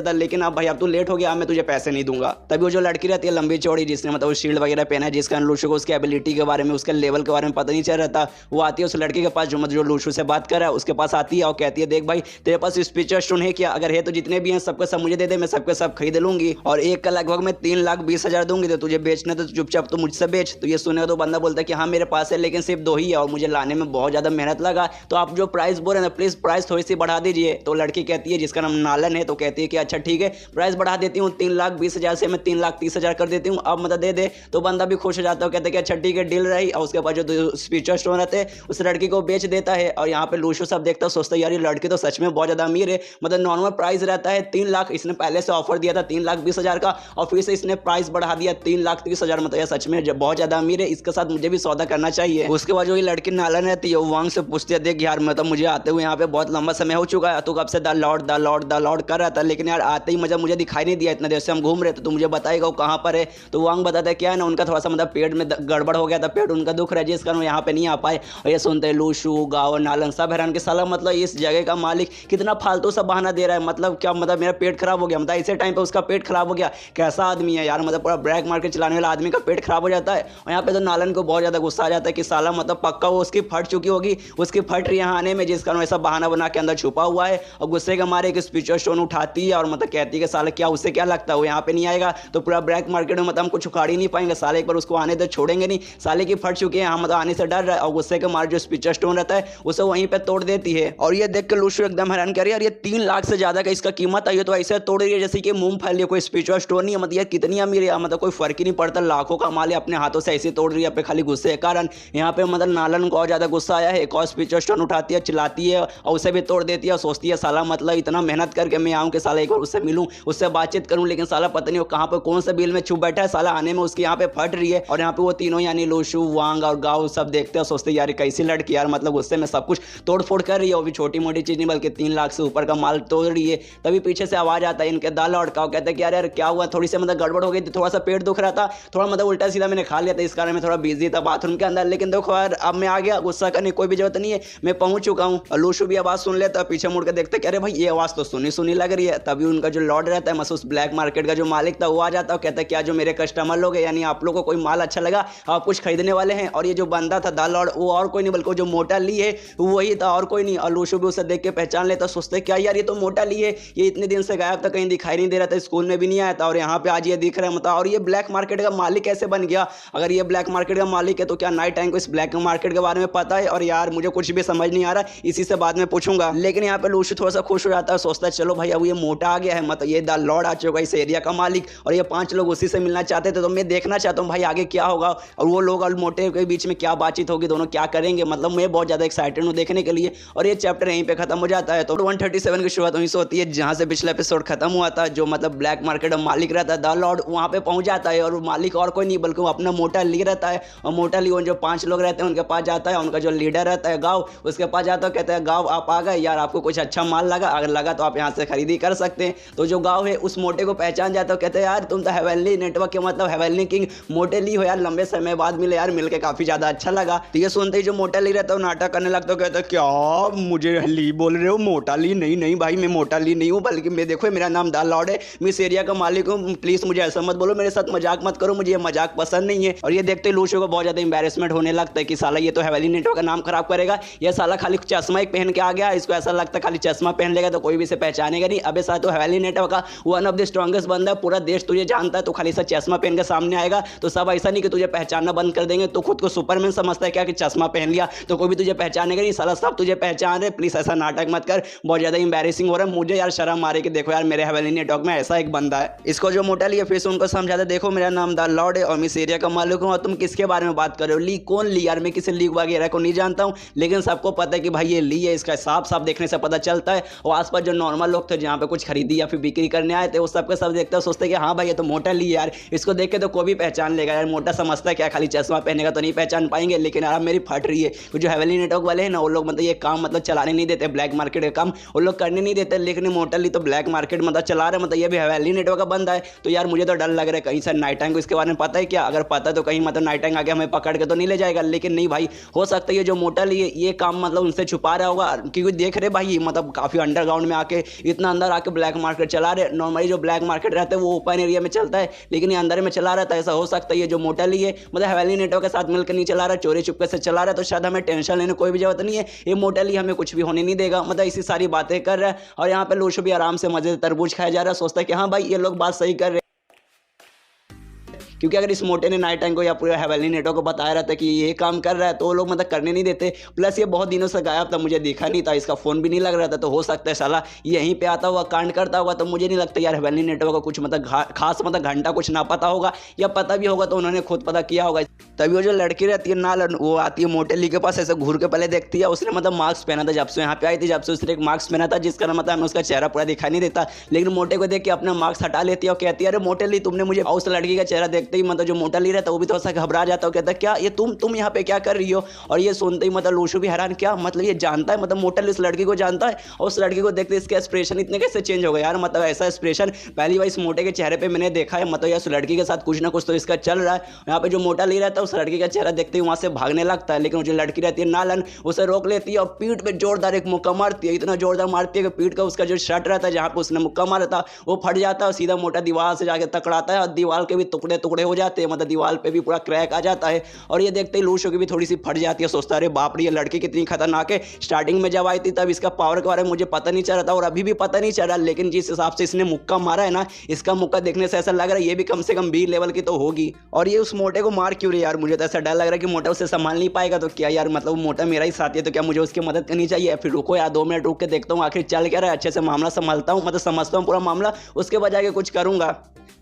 था, लेकिन अब भाई अब तू लेट हो गया, मैं तुझे पैसे नहीं दूंगा। तभी वो जो लड़की रहती है लंबी चौड़ी जिसने मतलब शील्ड वगैरह पहना है, जिसका लूशु को उसकी एबिलिटी के बारे में उसके लेवल के बारे में पता नहीं चल रहा था। वो आती है उस लड़के के पास जो लूशू से बात कर रहा है, उसके पास आती है और कहती है देख भाई तेरे पास स्पीचर स्टोन है क्या, अगर है तो जितने भी हैं सबके सब मुझे दे दे, मैं सबके सब खरीद लूंगी और एक का लगभग मैं 3,20,000 दूंगी, तो तुझे बेचना तो चुपचाप तो मुझसे बेच। तो ये सुने तो बंदा बोलता है कि हाँ मेरे पास है लेकिन सिर्फ 2 ही है और मुझे लाने में बहुत ज्यादा मेहनत लगा, तो आप जो प्राइस बोल रहे हैं प्लीज प्राइस थोड़ी सी बढ़ा दीजिए। तो लड़की कहती है जिसका नाम नालन है, तो कहती है कि अच्छा ठीक है प्राइस बढ़ा देती हूँ, 3,20,000 से मैं 3,30,000 कर देती हूँ, अब मतलब दे दे। तो बंदा भी खुश हो जाता है, कहते हैं कि अच्छा ठीक है डील रही, और उसके बाद जो स्पीचर स्टोन रहते हैं उस लड़की को बेच देता है। और यहाँ पे लूशो सब देखता है, सोचता है यार ये लड़की तो सच में बहुत ज्यादा अमीर है, मतलब नॉर्मल प्राइस रहता है 3 लाख, इसने पहले से ऑफर दिया था 3,20,000 का और फिर से इसने प्राइस बढ़ा दिया 3,30,000, मतलब सच में बहुत ज्यादा अमीर है, इसके साथ मुझे भी सौदा करना चाहिए। उसके बाद जो ये लड़की नालन रहती है वो वांग से पूछती है देख यार मतलब मुझे आते हुए यहाँ पे बहुत लंबा समय हो चुका है, तू कब से द लॉर्ड कर रहा था, लेकिन यार आते ही मुझे दिखाई नहीं दिया, इतना देर से हम घूम रहे थे, तो मुझे बताएगा वो कहाँ पर है। तो वांग बताता है क्या है ना उनका थोड़ा सा मतलब पेट में गड़बड़ हो गया था, पेट उनका दुख रहा है जिस कारण वो यहाँ पे नहीं आ पाए। और ये सुनते हैं लूशू गाओ नालन सब हैरान के साला मतलब इस जगह का मालिक कितना फालतू सा बहाना दे रहा है, मतलब क्या मतलब मेरा पेट खराब हो गया, मतलब इसी टाइम पे उसका पेट खराब हो गया, कैसा आदमी है यार, मतलब पूरा ब्लैक मार्केट चलाने वाला आदमी का पेट खराब हो जाता है। और यहाँ पे तो नालन को बहुत ज्यादा गुस्सा आ जाता है कि साला मतलब पक्का वो उसकी फट चुकी होगी, उसकी फट रही यहाँ आने में, जिस कारण ऐसा बहाना बना के अंदर छुपा हुआ है। और गुस्से के मारे एक स्पीचर स्टोन उठाती है और मतलब कहती है कि साले क्या उससे क्या लगता है वो यहाँ पे नहीं आएगा तो पूरा ब्लैक मार्केट में मतलब हम कुछ उखाड़ ही नहीं पाएंगे, साले एक बार उसको आने तो छोड़ेंगे नहीं, साले की फट चुकी है यहाँ मतलब आने से डर रहा है। और गुस्से के मारे जो स्पीचर स्टोन रहता है उसे वहीं पे तोड़ देती है। और ये देख के लूशू एकदम हैरान कर रही है यार ये 3 लाख से ज्यादा का इसका कीमत है, ये तो ऐसे तोड़ रही है जैसे कि मूंगफली, कोई स्पीचर स्टोन नहीं है, मतलब ये कितनी अमीर है, मतलब कोई फर्क ही नहीं पड़ता, लाखों का माल अपने हाथों से ऐसे तोड़ रही है अपने खाली गुस्से के कारण। यहाँ पे मतलब नालन को और ज्यादा गुस्सा आया है, एक और स्पीचर स्टोन उठाती है चिल्लाती है और उसे भी तोड़ देती है और सोचती है साला मतलब इतना मेहनत करके मैं आऊँ कि साला एक बार उससे मिलूं उससे बातचीत करूं, लेकिन साला पता नहीं वो कहाँ पे कौन सा बिल में छुप बैठा है, साला आने में उसकी यहाँ पे फट रही है। और यहाँ पे वो तीनों यानी लूशू वांग और गाओ सब देखते हैं सोचते यार कैसी लड़की यार, मतलब गुस्से में सब कुछ तोड़ फोड़ कर रही है, वो भी छोटी मोटी चीज नहीं बल्कि 3 लाख से ऊपर का माल तोड़ रही है। तभी पीछे से आवाज आता है इनके दाल लौटका, कहते हैं कि यार क्या हुआ, थोड़ी सी मतलब गड़बड़ हो गई थी, थोड़ा सा पेट दुख रहा था, थोड़ा मतलब उल्टा सीधा मैंने खा लिया था इस कारण मैं थोड़ा बिजी था बाथरूम के अंदर, लेकिन देखो यार अब मैं आ गया, गुस्सा करने कोई भी जरूरत नहीं है, मैं पहुंच चुका हूँ। और लूशू भी आवाज सुन लेता, पीछे मुड़ के देखते अरे भाई ये आवाज तो सुनी सुनी लग रही है। तभी उनका जो लॉर्ड रहता है मसूस ब्लैक मार्केट का जो मालिक था वो आ जाता है और कहता है क्या जो मेरे कस्टमर लोग हैं यानी आप लोग को कोई माल अच्छा लगा, आप कुछ खरीदने वाले हैं। और ये जो बंदा था द लॉर्ड वो और कोई नहीं बल्कि जो मोटा ली है वही था और कोई नहीं। और लूशू भी उसे देख के पहचान लेता, सोचते क्या यार ये तो मोटा ली है, ये इतने दिन से गायब था, कहीं दिखाई नहीं दे रहा था, स्कूल में भी नहीं आया था और यहाँ पे आज ये दिख रहा है, मतलब और ये ब्लैक मार्केट का मालिक कैसे बन गया। अगर ये ब्लैक मार्केट का मालिक है तो क्या नाइट टाइम को इस ब्लैक मार्केट के बारे में पता है। और यार मुझे कुछ भी समझ नहीं आ रहा, इसी से बाद में पूछूंगा। लेकिन यहाँ पे लूशू थोड़ा सा खुश हो जाता है, सोचता है चलो भाई अब ये मोटा आ गया है, मतलब ये द लॉर्ड आ चुका है इस एरिया का मालिक और ये 5 लोग उसी से मिलना चाहते थे, तो मैं देखना चाहता हूँ भाई आगे क्या होगा और वो लोग और मोटे के बीच में क्या बातचीत होगी, दोनों क्या करेंगे, मतलब मैं बहुत ज्यादा एक्साइटेड हूँ देखने के लिए। और ये चैप्टर यहीं पे खत्म हो जाता है। तो 137 की शुरुआत वहीं से होती है जहां से पिछला एपिसोड खत्म हुआ था। जो मतलब ब्लैक मार्केट में मालिक रहता है द लॉर्ड वहां पे पहुंच जाता है और मालिक और कोई नहीं बल्कि वो अपना मोटा ली रहता है। और मोटा ली जो 5 लोग रहते हैं उनके पास जाता है, उनका जो लीडर रहता है गाँव उसके पास जाता है, कहता है गाँव आप आ गए यार, आपको कुछ अच्छा माल लगा, अगर लगा तो आप यहाँ से खरीदी कर सकते हैं। तो जो गाँव है उस मोटे को पहचान जाता है, कहते हैं यार तुम तो हेवनली नेटवर्क के मतलब हेवनली किंग मोटे ली हो यार, लंबे समय बाद मिले यार, मिलके काफी ज्यादा अच्छा लगा। तो ये सुनते ही जो मोटा ली रहता है नाटक करने लगता है, कहता है क्या मुझे ली बोल रहे हो, मोटा ली नहीं नहीं भाई मैं मोटा ली नहीं हूँ, बल्कि मैं देखो मेरा नाम द लॉर्ड है, मैं इस एरिया का मालिक हूँ, प्लीज मुझे ऐसा मत बोलो, मेरे साथ मजाक मत करो, मुझे ये मजाक पसंद नहीं है। और ये देखते लूशो को बहुत ज्यादा एम्बैरेसमेंट होने लगता है कि साला ये तो हेवनली नेटवर्क का नाम खराब करेगा, ये साला खाली चश्मा एक पहन के आ गया, इसको ऐसा लगता है खाली चश्मा पहन लेगा तो कोई भी इसे पहचानेगा नहीं। अबे साथ तो हेवनली नेटवर्क का वन ऑफ द स्ट्रॉन्गेस्ट बंदा है, पूरा देश तुझे जानता है, तो खाली सा चश्मा पहन के सामने आएगा तो सब ऐसा नहीं कि तुझे पहचानना बंद कर देंगे, तो खुद को सुपरमैन समझता है क्या कि चश्मा पहन लिया तो कोई भी तुझे पहचानेगा नहीं, साला सब तुझे पहचान रहे, प्लीज ऐसा नाटक मत कर, बहुत ज्यादा एम्बैरेसिंग हो रहा है, मुझे यार शर्म आ रही कि देखो यार मेरे हेवनली नेटवर्क में ऐसा एक बंदा है। इसको जो मोटा लिया फिर से उनको समझाता, देखो मेरा नाम द लॉर्ड है और मैं इस एरिया का मालिक हूँ और तुम किसके बारे में बात कर रहे हो, ली कौन ली यार, मैं किसी ली वगैरह को नहीं जानता हूँ, लेकिन सबको पता है कि भाई ये ली है, इसका साफ साफ देखने से पता चलता है। और आसपास जो नॉर्मल लोग थे जहाँ पे कुछ खरीदी या फिर बिक्री करने आए थे वो सबके सब देखते हैं, सोचते कि हाँ भाई ये तो मोटा ली यार, इसको देख के तो कोई भी पहचान लेगा यार, मोटा समझता है क्या खाली चश्मा पहनेगा तो नहीं पहचान पाएंगे। लेकिन यार मेरी फट रही है, जो हेवनली नेटवर्क वाले हैं ना वो लोग मतलब ये काम मतलब चलाने नहीं देते, ब्लैक मार्केट का काम वो लोग करने नहीं देते, लेकिन मोटा ली तो ब्लैक मार्केट मतलब चला रहे, मतलब ये भी हेवनली नेटवर्क का बंदा है। तो यार मुझे तो डर लग रहा है कहीं से नाइट टाइम को इसके बारे में पता है क्या, अगर पता तो कहीं मतलब नाइट टाइम आके हमें पकड़ के तो नहीं ले जाएगा, लेकिन नहीं भाई हो सकता है ये जो मोटा ली ये काम मतलब उनसे छुपा रहा होगा, क्योंकि देख रहे भाई मतलब काफी अंडरग्राउंड में आके इतना अंदर आके ब्लैक मार्केट चला रहे। नॉर्मली जो ब्लैक मार्केट रहता है वो ओपन एरिया में चलता है, लेकिन ये अंदर में चला रहता है, ऐसा हो सकता है ये जो मोटा ली है मतलब हेवनली नेटवर्क के साथ मिलकर नहीं चला रहा, चोरी चुपके से चला रहा है, तो शायद हमें टेंशन लेने कोई भी जरूरत नहीं है, ये मोटेली हमें कुछ भी होने नहीं देगा। मतलब इसी सारी बातें कर रहा है और यहाँ पे लोशो भी आराम से मजे से तरबूज खाया जा रहा है, सोचता है कि हाँ भाई ये लोग बात सही कर रहे हैं। क्योंकि अगर इस मोटे ने नाइट टाइम को या पूरे हेवनली नेटवर्क को बताया रहता कि ये काम कर रहा है तो वो लोग मतलब करने नहीं देते। प्लस ये बहुत दिनों से गायब था, मुझे दिखा नहीं था, इसका फोन भी नहीं लग रहा था, तो हो सकता है साला यहीं पे आता हुआ कांड करता होगा। तो मुझे नहीं लगता यार हेवनली नेटवर्क को कुछ मतलब खास मतलब घंटा कुछ ना पता होगा, या पता भी होगा तो उन्होंने खुद पता किया होगा। तभी वो जो लड़की रहती है नालन, वो आती है मोटेली के पास, ऐसे घूर के पहले देखती है, उसने मतलब मास्क पहना था जब से यहाँ पे आई थी, जब से उसने एक मास्क पहना था जिसका मतलब उसका चेहरा पूरा दिखाई नहीं देता। लेकिन मोटे को देख के अपना मास्क हटा लेती है और कहती है अरे मोटेली तुमने मुझे, उस लड़की का चेहरा देखते ही मतलब जो मोटेली रहता है वो भी थोड़ा सा घबरा जाता है, कहता है क्या ये तुम यहाँ पे क्या कर रही हो। और ये सुनते ही मतलब लोशो भी हैरान, क्या मतलब ये जानता है, मतलब मोटेली इस लड़की को जानता है। और उस लड़की को देखते इसके एक्सप्रेशन इतने कैसे चेंज हो गए यार, मतलब ऐसा एक्सप्रेशन पहली बार इस मोटे के चेहरे पे मैंने देखा है। मतलब उस लड़की के साथ कुछ ना कुछ तो इसका चल रहा है। यहाँ पे जो मोटा ले रहता है उस लड़की का चेहरा देखते ही वहां से भागने लगता है, लेकिन जो लड़की रहती है नालन उसे रोक लेती है और पीठ पे जोरदार एक मुक्का मारती है, इतना जोरदार मारती है कि पीठ का उसका जो शर्ट रहता है जहाँ पे उसने मुक्का मारा था वो फट जाता है और सीधा मोटा दीवार से जाके टकराता है और दीवार के भी टुकड़े टुकड़े हो जाते हैं, मतलब दीवार पे भी पूरा क्रैक आ जाता है। और ये देखते ही लोशो की भी थोड़ी सी फट जाती है, सोचता है अरे बाप रे ये लड़की कितनी खतरनाक है। स्टार्टिंग में जब आई थी तब इसका पावर के बारे में मुझे पता नहीं चल रहा था और अभी भी पता नहीं चल रहा, लेकिन जिस हिसाब से इसने मुक्का मारा है ना, इसका मुक्का देखने से ऐसा लग रहा है ये भी कम से कम बी लेवल की तो होगी। और ये उस मोटे को मार क्यों रही यार, मुझे तो ऐसा डर लग रहा है कि मोटा उसे संभाल नहीं पाएगा। तो क्या यार मतलब मोटा मेरा ही साथी है तो क्या मुझे उसकी मदद करनी चाहिए? फिर रुको यार 2 मिनट रुक के देखता हूँ आखिर चल क्या रहा है, अच्छे से मामला संभालता हूँ, मतलब समझता हूँ पूरा मामला, उसके बजाय के कुछ करूंगा।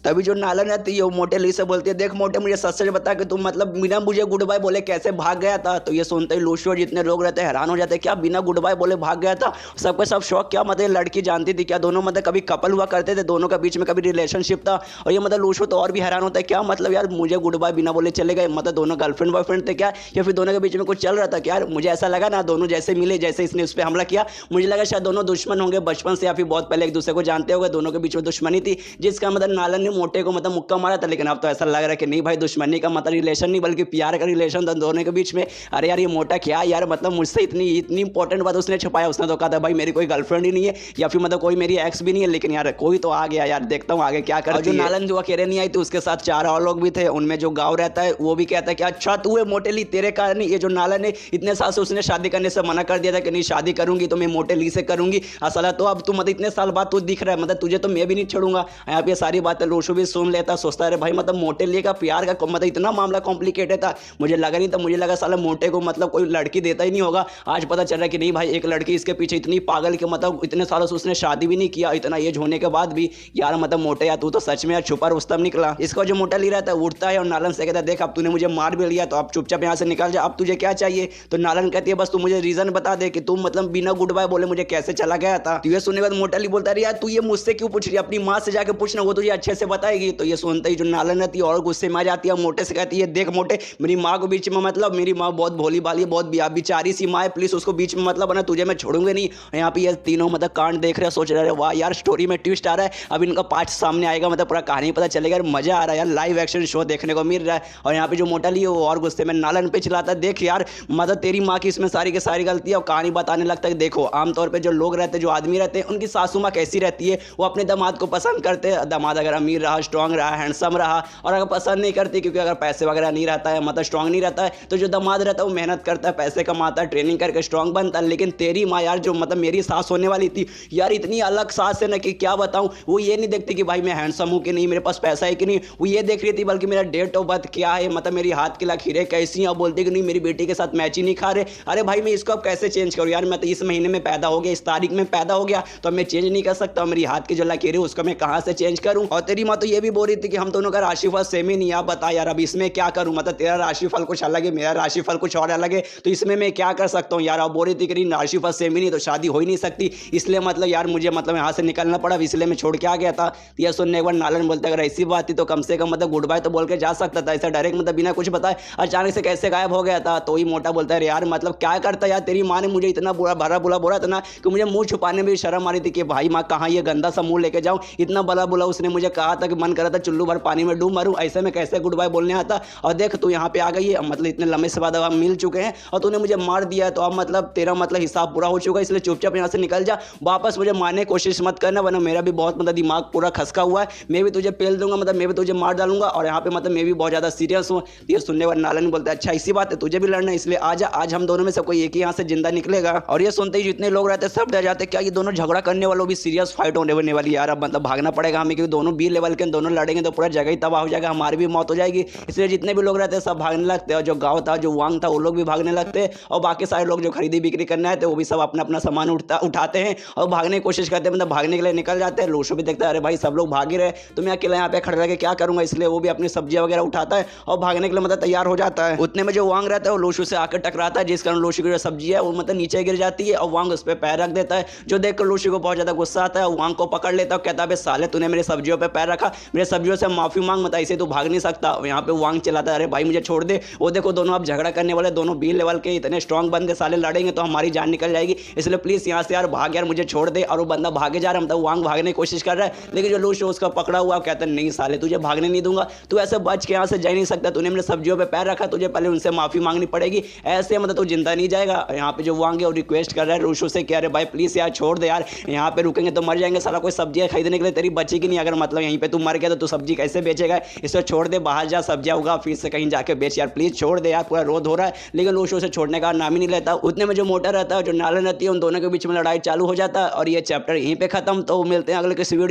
तभी जो नालन रहती है वो मोटे ली से बोलती है देख मोटे मुझे सच सच बता कि तुम मतलब बिना मुझे गुड बाय बोले कैसे भाग गया था। तो ये सुनते ही लोशो जितने लोग रहते हैं हैरान हो जाते हैं, क्या बिना गुड बाय बोले भाग गया था? सबके सब शौक, क्या मतलब लड़की जानती थी क्या? दोनों मतलब कभी कपल हुआ करते थे, दोनों के बीच में कभी रिलेशनशिप था। और ये मतलब लोशो तो और भी हैरान होता है, क्या मतलब यार मुझे गुड बाय बिना बोले चले गए, मतलब दोनों गर्लफ्रेंड बॉयफ्रेंड थे क्या, या फिर दोनों के बीच में कुछ चल रहा था क्या? मुझे ऐसा लगा ना दोनों जैसे मिले जैसे इसने उस पर हमला किया, मुझे लगा शायद दोनों दुश्मन होंगे बचपन से या फिर बहुत पहले एक दूसरे को जानते होंगे, दोनों के बीच में दुश्मनी थी जिसका मतलब नालन ने मोटे को मतलब मुक्का मारा था। लेकिन अब तो ऐसा लग रहा है कि नहीं भाई दुश्मनी का मतलब रिलेशन नहीं बल्कि प्यार का रिलेशन था दोनों के बीच में। अरे यार ये मोटा क्या यार, मतलब मुझसे इतनी इंपॉर्टेंट बात उसने छुपाया। उसने तो कहा था भाई मेरी कोई गर्लफ्रेंड ही नहीं है या फिर मतलब कोई मेरी एक्स भी नहीं है, लेकिन यार कोई तो आ गया यार, देखता हूँ आगे क्या करती है। जो नालन जो अकेले नहीं आई तो उसके साथ 4 और लोग भी थे, उनमें जो गाँव रहता है वो भी कहता है कि अच्छा तू है मोटेली, तेरे कारण ये जो नालन है इतने साल से उसने शादी करने से मना कर दिया था कि नहीं शादी करूंगी तो मैं मोटेली से करूंगी, असला तो अब तू मतलब इतने साल बाद तू दिख रहा है, मतलब तुझे तो मैं भी नहीं छोड़ूंगा। यहाँ पे सारी बातें लोशो भी सुन लेता, सोचता है भाई मतलब मोटेली का प्यार का मतलब इतना मामला कॉम्प्लिकेटेड था, मुझे लगा नहीं था, मुझे लगा साला मोटे को मतलब कोई लड़की देता ही नहीं होगा। आज पता चल रहा है कि नहीं भाई एक लड़की इसके पीछे इतनी पागल कि मतलब इतने सालों से उसने शादी भी नहीं किया, इतना एज होने के बाद भी। यार मतलब मोटे यार तू तो सच में यार छुपा रुस्तम निकला। इसका जो मोटा ली रहता है उठता है और नालन से कहता है देख अब तूने मुझे मार भी लिया तो अब चुपचाप यहाँ से निकल जा, अब तुझे क्या चाहिए? तो नालन कहती है बस तू मुझे रीजन बता दे कि तुम मतलब बिना गुड बाय बोले मुझे कैसे चला गया था। तो ये सुनने के बाद मोटा ली बोलता है यार तू ये मुझसे क्यों पूछ रही है, अपनी माँ से जाकर पूछना, वो तुझे अच्छे से बताएगी। तो ये सुनते ही जो नालन रहती है और गुस्से में आ जाती है, मोटे से कहती है देख मोटे मेरी माँ को बीच में मतलब मेरी माँ बहुत भोली भाली बहुत बेचारी सी माँ है, प्लीज उसको बीच में मतलब ना तुझे मैं छोड़ूंगा नहीं। यहाँ पे ये तीनों मतलब कांड देख रहे हैं, सोच रहे हैं वाह यार स्टोरी में ट्विस्ट आ रहा है, अब इनका पार्ट सामने आएगा, मतलब पूरा कहानी पता चलेगा यार, मजा आ रहा है यार, लाइव एक्शन शो देखने को मिल रहा है। और यहाँ पे जो मोटा ली है वो और गुस्से में नालन पे चिल्लाता है देख यार मतलब तेरी माँ की इसमें सारी की सारी गलती है, और कहानी बताने लगता है देखो आमतौर पर जो लोग रहते हैं जो आदमी रहते हैं उनकी सासू माँ कैसी रहती है, वो अपने दामाद को पसंद करते हैं, दामाद अगर अमीर रहा स्ट्रांग रहा हैंडसम रहा, और अगर पसंद नहीं करती क्योंकि अगर पैसे वगैरह नहीं रहता है मतलब स्ट्रांग नहीं रहता है, तो जो दामाद रहता है वो मेहनत करता है पैसे कमाता है ट्रेनिंग करके स्ट्रांग बनता है। लेकिन तेरी माँ यार जो मतलब मेरी सास होने वाली थी यार इतनी अलग सास है ना कि क्या बताऊं, वो ये नहीं देखती कि भाई मैं हैंडसम हूं कि नहीं, मेरे पास पैसा है कि नहीं, वो ये देख रही थी बल्कि मेरा डेट ऑफ बर्थ क्या है, मतलब मेरी हाथ की लकीरें कैसी हैं, बोलती कि नहीं मेरी बेटी के साथ मैच ही नहीं खा रहे। अरे भाई मैं इसको अब कैसे चेंज करूँ यार, मैं तो इस महीने में पैदा हो गया, इस तारीख में पैदा हो गया तो मैं चेंज नहीं कर सकता, मेरी हाथ की जो लकीरें उसको मैं कहाँ से चेंज करूँ। और तेरी माँ तो ये भी बोल रही थी कि हम दोनों का राशिफल सेम ही नहीं, आप बता यार अब इसमें क्या करूँ, मतलब तेरा राशिफल कुछ अलग है मेरा राशिफल कुछ और अलग है, तो इसमें मैं क्या कर सकता हूँ यार। अब बोल रही थी कि राशिफल सेम ही नहीं तो शादी हो ही नहीं सकती, इसलिए मतलब यार मुझे मतलब यहाँ से निकलना पड़ा, इसलिए मैं छोड़ के आ गया था। यह सुनने के बाद नालन बोलता अगर ऐसी बात थी तो कम से कम मतलब गुड बाय तो बोल के जा सकता था, ऐसा डायरेक्ट मतलब बिना कुछ बताए अचानक से कैसे गायब हो गया था। तो ही मोटा बोलता है यार मतलब क्या करता यार, तेरी माँ ने मुझे इतना बुरा भरा बुला बोला था ना कि मुझे मुंह छुपाने में भी शर्म आ रही थी कि भाई माँ कहाँ ये गंदा सा मुंह लेके जाऊँ, इतना बला बुला उसने मुझे कहा था कि मन करा था चुल्लू भर पानी में डूब मरूं, ऐसे में कैसे गुड बाय बोलने आता। और देख तू यहाँ पे आ गई है, मतलब इतने लंबे से बाद अब हम मिल चुके हैं और तूने मुझे मार दिया है, तो अब मतलब तेरा मतलब हिसाब पूरा हो चुका है, इसलिए चुपचाप यहाँ से निकल जा। वापस मुझे मारने की कोशिश मत करना, वरना मेरा भी बहुत मतलब दिमाग पूरा खसका हुआ है, मैं भी तुझे पेल दूंगा, मतलब मैं भी तुझे मार डालूंगा। और यहाँ पे मतलब मैं भी बहुत ज़्यादा सीरियस हूँ। ये सुनने वाला नालन बोलता है अच्छा इसी बात है, तुझे भी लड़ना है, इसलिए आजा, आज हम दोनों में से कोई एक ही यहाँ से जिंदा निकलेगा। और ये सुनते ही जितने लोग रहते हैं सब डर जाते हैं, क्या ये दोनों झगड़ा करने वालों भी सीरियस फाइट होने वाली यार। अब मतलब भागना पड़ेगा हमें, क्योंकि दोनों बी लेवल के दोनों लड़ेंगे तो पूरा जगह ही तबाह हो जाएगा, हमारी भी मौत हो जाएगी। इसलिए जितने भी लोग रहते हैं सब भागने लगते हैं, और जो गाँव था जो वांग था वो लोग भी भागने लगते हैं, और बाकी सारे लोग जो खरीदी बिक्री करने आए थे वो भी सब अपना अपना सामान उठाते हैं और भागने की कोशिश करते हैं, मतलब भागने के लिए निकल जाते हैं। लोशो भी देखता है अरे भाई सब लोग भाग ही रहे, तो मैं अकेला यहाँ पे खड़े रह के क्या करूंगा, इसलिए वो भी अपनी सब्जियां वगैरह उठाता है और भागने के लिए मतलब तैयार हो जाता है। उतने में जो वांग रहता है वो लोशो से आकर टकराता है, जिस कारण लोशो की जो सब्जी है वो मतलब नीचे गिर जाती है और वांग उस पर पैर रख देता है, जो देखकर लोशो को बहुत ज्यादा गुस्सा आता है। वांग को पकड़ लेता है, कहता है साले तूने मेरे सब्जियों पर पैर रखा, मेरे सब्जियों से माफी मांग, मत ऐसे तू भाग नहीं सकता। यहाँ पे वांग चिल्लाता है अरे भाई मुझे छोड़ दे, वो देखो दोनों अब झगड़ा करने वाले, दोनों बी लेवल के इतने स्ट्रॉन्ग बंदे, साले लड़ेंगे तो हमारी जान निकल जाएगी, इसलिए प्लीज यहाँ से यार भाग यार, मुझे छोड़ दे। और वो बंदा भागे जा रहा है, मतलब वांग भागने की कोशिश कर रहा है, लेकिन जो लोशो उसका पकड़ा हुआ कहता है नहीं साले तुझे भागने नहीं दूंगा, तू ऐसे बच के यहाँ से जा नहीं सकता, तूने मेरे सब्जियों पे पैर रखा, तुझे पहले उनसे माफी मांगनी पड़ेगी, ऐसे मतलब तू जिंदा नहीं जाएगा। यहाँ पे जो वांग है वो रिक्वेस्ट कर रहा है लोशो से कि अरे भाई प्लीज यार छोड़ दे यार, यहाँ पे रुकेंगे तो मर जाएंगे, सारा कोई सब्जियां खरीदने के लिए तेरी बचेगी नहीं, अगर मतलब यहीं पे तू मर गया तो तू सब्जी कैसे बेचेगा, इससे छोड़ दे, बाहर जा सब्जियां उगा, फिर से कहीं जाके बेच यार, प्लीज छोड़ दे यार, पूरा रोध हो रहा है। लेकिन लोशो से छोड़ने का नाम ही नहीं लेता। उतने में जो मोटा रहता है जो नालन रहती है उन दोनों के बीच में लड़ाई चालू हो जाता है और ये चैप्टर यहीं पे खत्म। तो मिलते हैं अगले किसी वीडियो